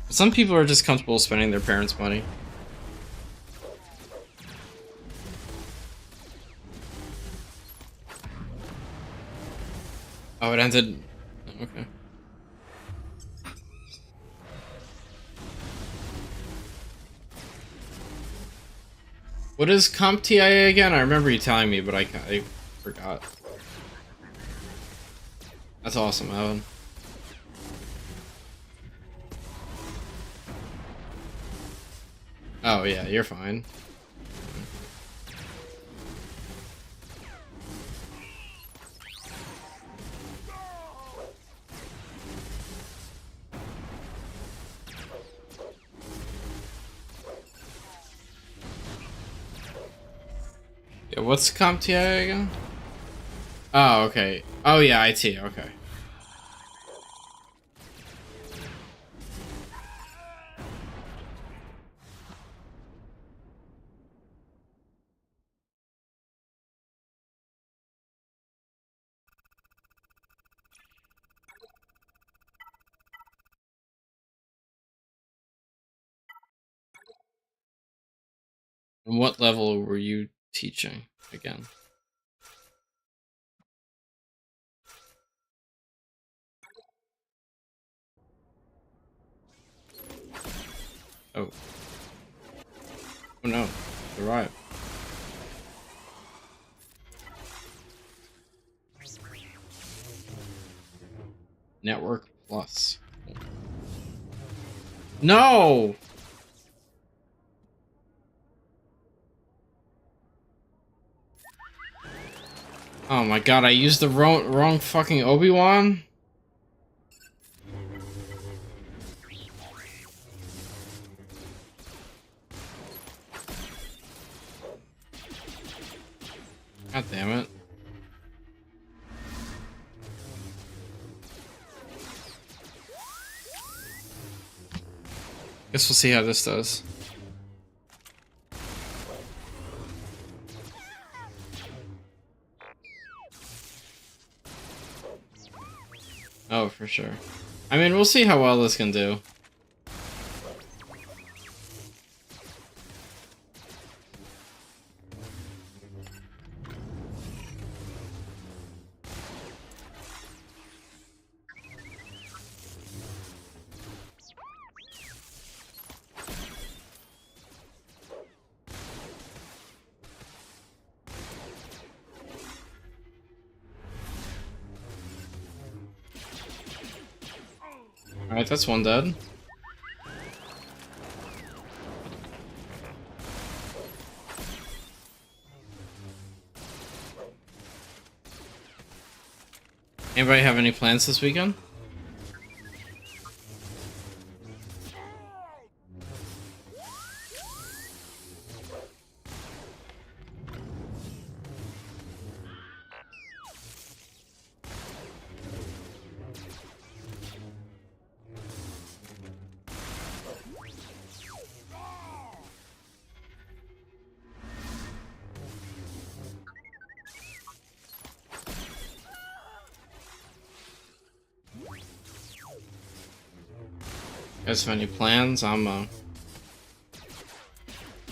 Some people are just comfortable spending their parents' money. Oh, it ended... Okay. What is CompTIA again? I remember you telling me, but I forgot. That's awesome, Evan. Oh, yeah, you're fine. Yeah, what's CompTIA again? Oh, okay. Oh, yeah, IT, okay. And what level were you teaching again? Oh. Oh no. You're right. Network Plus. No! Oh my god, I used the wrong fucking Obi-Wan? God damn it. Guess we'll see how this does. Oh, for sure. I mean, we'll see how well this can do. Alright, that's one dead. Anybody have any plans this weekend? Guys have any plans? I'm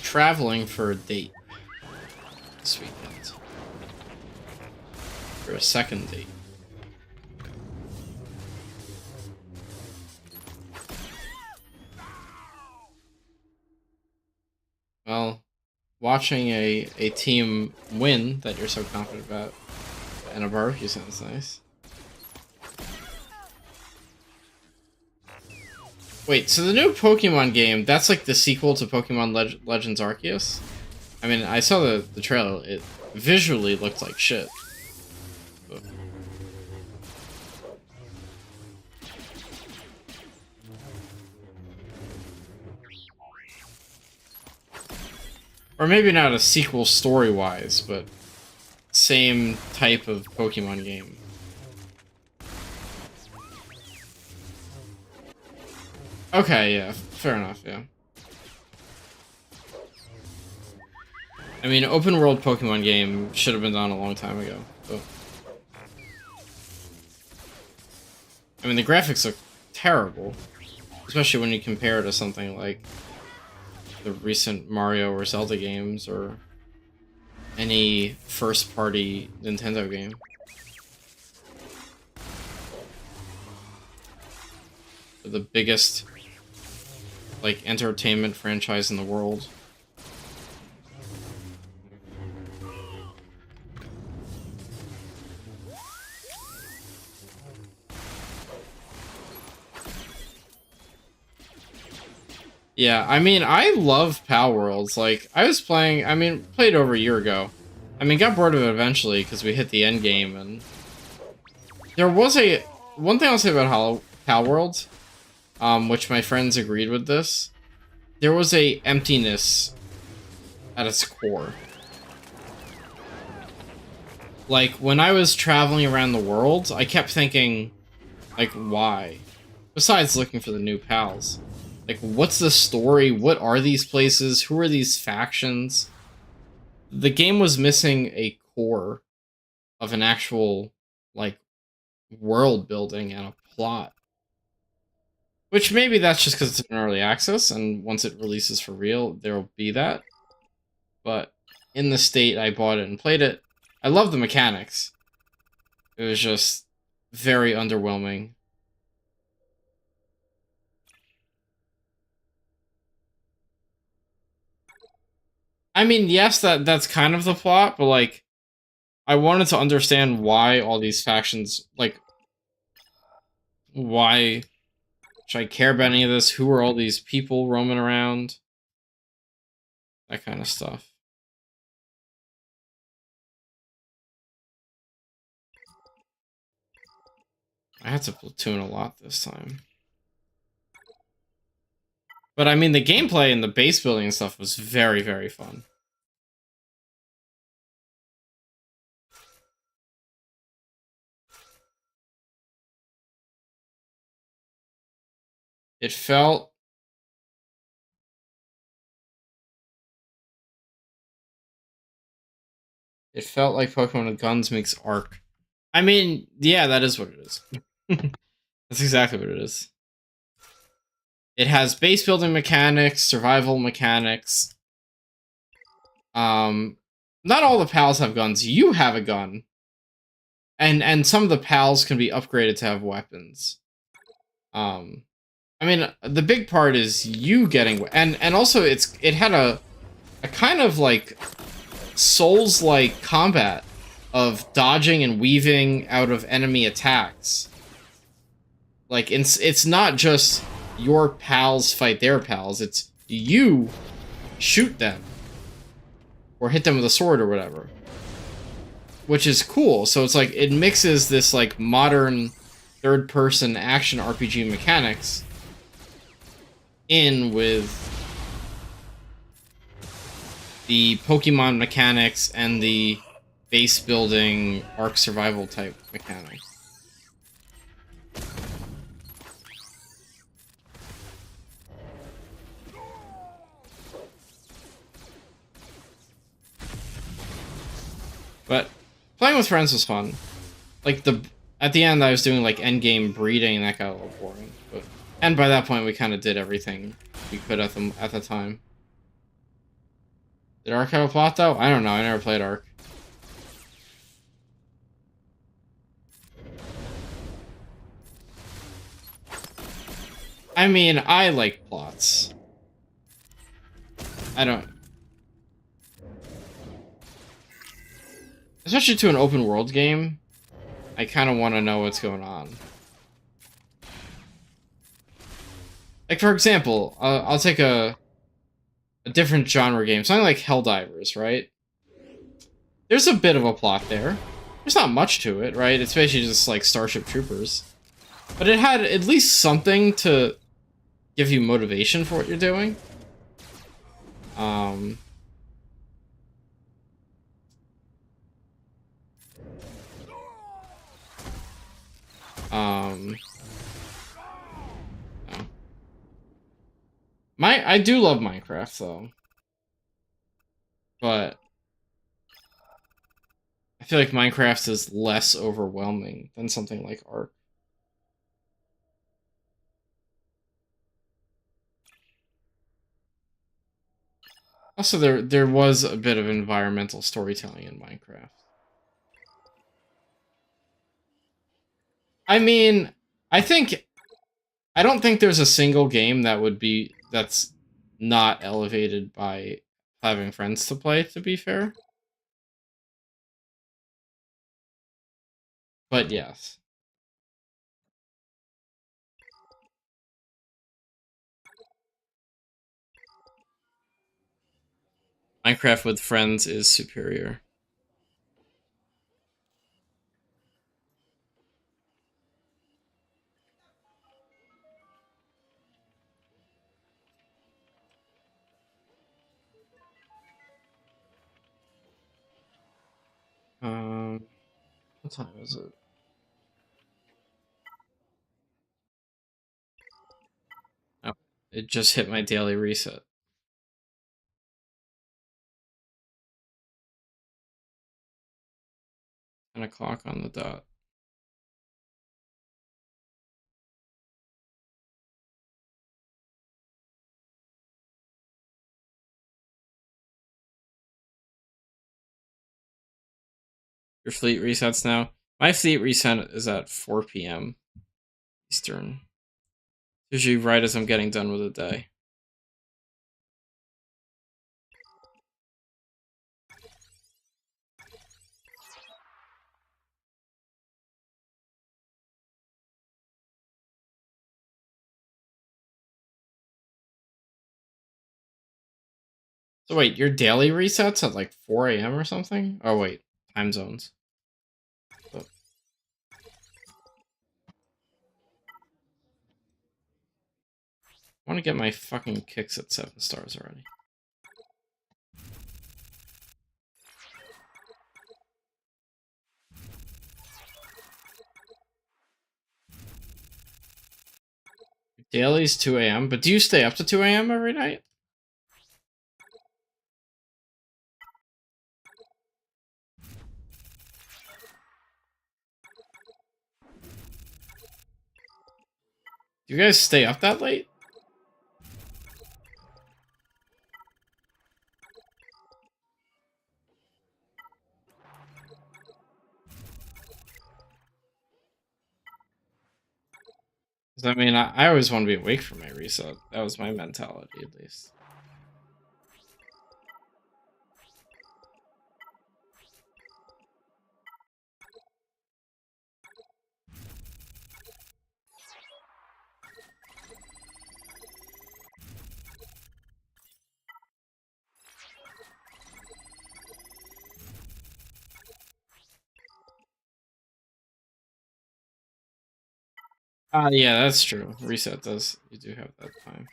traveling for a date this weekend. For a second date. Well, watching a team win that you're so confident about and a barbecue sounds nice. Wait, so the new Pokemon game, that's like the sequel to Pokemon Legends Arceus? I mean, I saw the trailer. It visually looked like shit. But... Or maybe not a sequel story-wise, but same type of Pokemon game. Okay, yeah, fair enough, yeah. I mean, open world Pokemon game should have been done a long time ago. But... I mean, the graphics look terrible, especially when you compare it to something like the recent Mario or Zelda games or any first-party Nintendo game. The biggest, like, entertainment franchise in the world. Yeah, I mean, I love Pal Worlds. Like, I was playing, I mean, played over a year ago. I mean, got bored of it eventually because we hit the end game, and there was one thing I'll say about Pal Worlds, which my friends agreed with this. There was a emptiness at its core. Like, when I was traveling around the world, I kept thinking, like, why? Besides looking for the new pals. Like, what's the story? What are these places? Who are these factions? The game was missing a core of an actual, like, world building and a plot. Which maybe that's just because it's an early access, and once it releases for real, there will be that. But in the state I bought it and played it, I love the mechanics. It was just very underwhelming. I mean, yes, that's kind of the plot, but, like, I wanted to understand why all these factions, like, why should I care about any of this? Who are all these people roaming around? That kind of stuff. I had to platoon a lot this time. But I mean, the gameplay and the base building and stuff was very, very fun. It felt... It felt like Pokemon with Guns makes Arc. I mean, yeah, that is what it is. That's exactly what it is. It has base building mechanics, survival mechanics. Not all the pals have guns. You have a gun. And some of the pals can be upgraded to have weapons. I mean, the big part is you getting... And also, it had a kind of, like, Souls-like combat of dodging and weaving out of enemy attacks. Like, it's not just your pals fight their pals. It's you shoot them. Or hit them with a sword or whatever. Which is cool. So it's like, it mixes this, like, modern third-person action RPG mechanics in with the Pokemon mechanics and the base building Arc survival type mechanics. But playing with friends was fun. Like, at the end I was doing, like, endgame breeding and that got a little boring, but And by that point, we kind of did everything we could at the time. Did Ark have a plot, though? I don't know. I never played Ark. I mean, I like plots. I don't... Especially to an open world game, I kind of want to know what's going on. Like, for example, I'll take a different genre game. Something like Helldivers, right? There's a bit of a plot there. There's not much to it, right? It's basically just like Starship Troopers. But it had at least something to give you motivation for what you're doing. I do love Minecraft, though. But I feel like Minecraft is less overwhelming than something like Ark. Also, there was a bit of environmental storytelling in Minecraft. I mean, I don't think there's a single game that's not elevated by having friends to play, to be fair. But yes. Minecraft with friends is superior. What time is it? Oh, it just hit my daily reset. 10 o'clock on the dot. Your fleet resets now. My fleet reset is at 4 p.m. Eastern. Usually right as I'm getting done with the day. So wait, your daily resets at like 4 a.m. or something? Oh wait, time zones. Oh. I want to get my fucking kicks at 7 stars already. Daily's 2 a.m., but do you stay up to 2 a.m. every night? Do you guys stay up that late? Because I mean, I always want to be awake for my reset. That was my mentality, at least. Yeah, that's true. Reset does. You do have that time.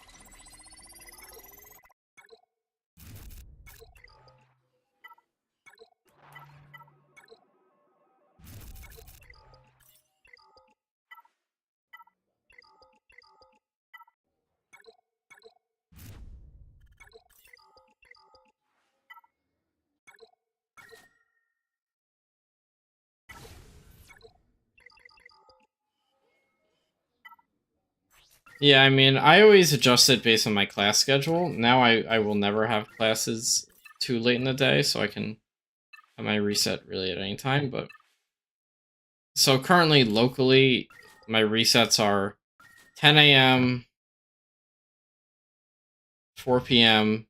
Yeah, I mean, I always adjust it based on my class schedule. Now I will never have classes too late in the day, so I can have my reset really at any time. But so currently, locally, my resets are 10 a.m., 4 p.m.,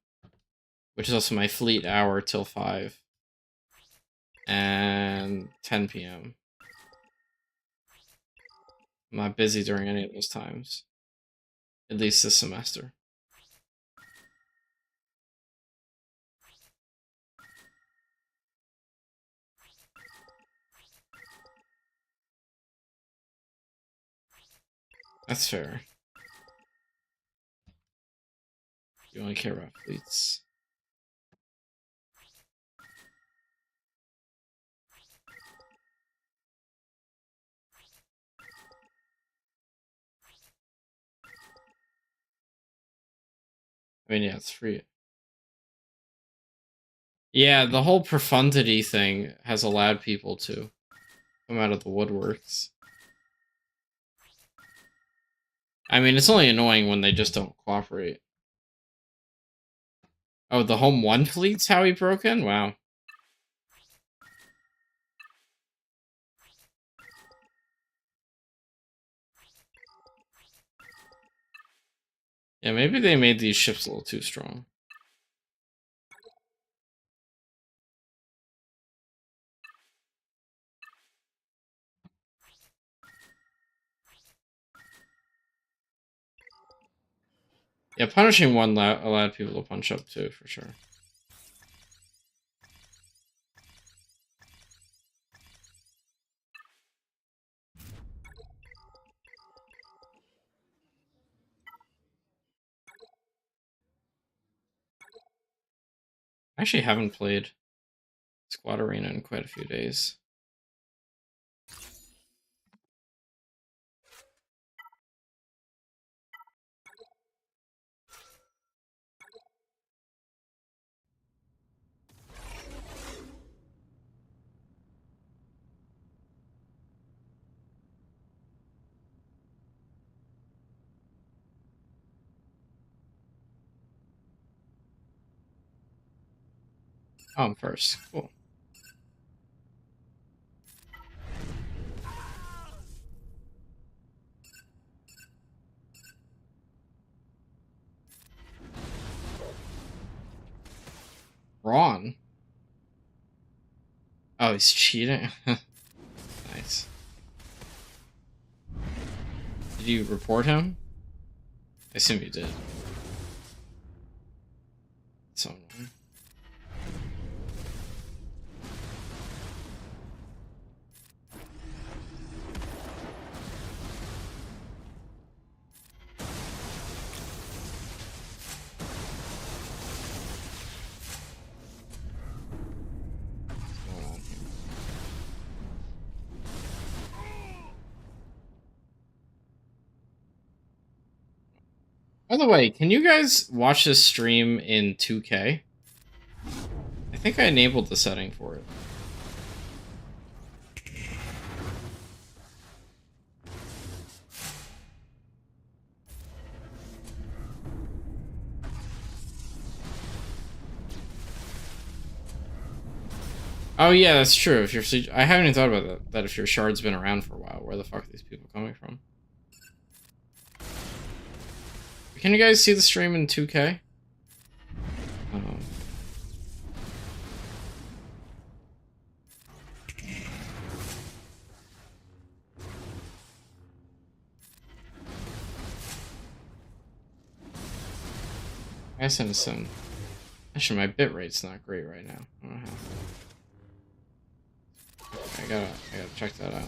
which is also my fleet hour till 5, and 10 p.m. I'm not busy during any of those times, at least this semester. That's fair. You only care about fleets. I mean, yeah, it's free. Yeah, the whole profundity thing has allowed people to come out of the woodworks. I mean, it's only annoying when they just don't cooperate. Oh, the home 1 fleet's how he broke in? Wow. Yeah, maybe they made these ships a little too strong. Yeah, punishing one allowed people to punch up too, for sure. I actually haven't played Squad Arena in quite a few days. Oh, I'm first. Cool. Ron? Oh, he's cheating? Nice. Did you report him? I assume you did. So annoying. What's going on here? By the way, can you guys watch this stream in 2K? I think I enabled the setting for it. Oh yeah, that's true. If your I haven't even thought about that. That if your shard's been around for a while, where the fuck are these people coming from? Can you guys see the stream in 2K? I sent some. Actually, my bitrate's not great right now. I don't know how. I gotta check that out.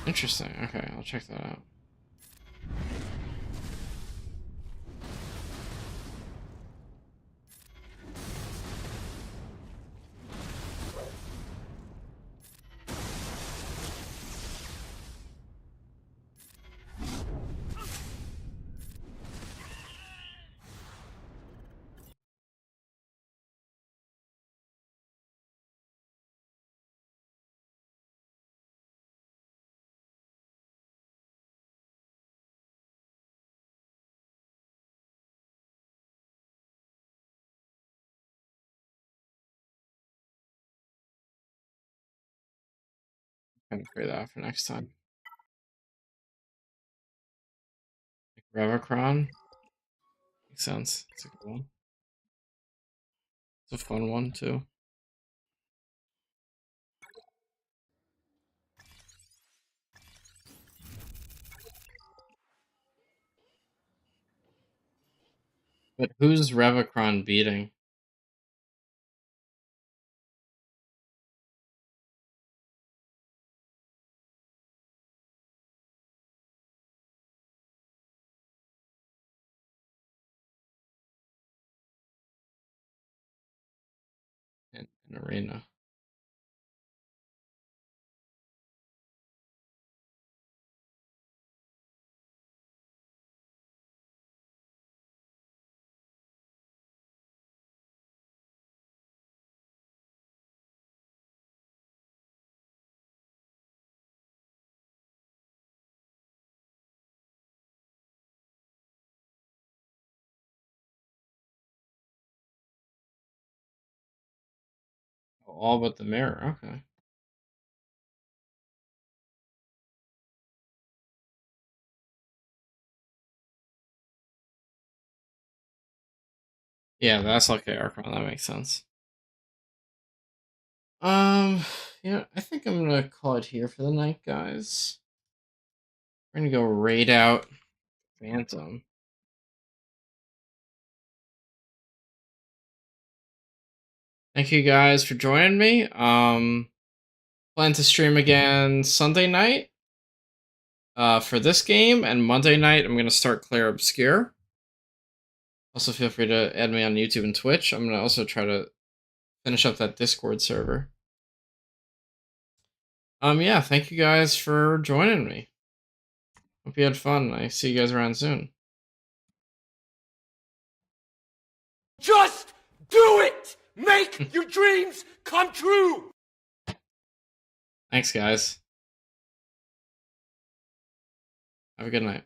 Interesting. Okay, I'll check that out. I'm gonna create that for next time. Revacron. Makes sense. It's a good one. It's a fun one too. But who's Revacron beating? In arena. All but the mirror. Okay. Yeah, that's like the Archon. That makes sense. Yeah, I think I'm gonna call it here for the night, guys. We're gonna go raid out Phantom. Thank you guys for joining me. Plan to stream again Sunday night for this game, and Monday night I'm gonna start Clair Obscure. Also, feel free to add me on YouTube and Twitch. I'm gonna also try to finish up that Discord server. Yeah, thank you guys for joining me. Hope you had fun. I see you guys around soon. Just do it! Make your dreams come true! Thanks, guys. Have a good night.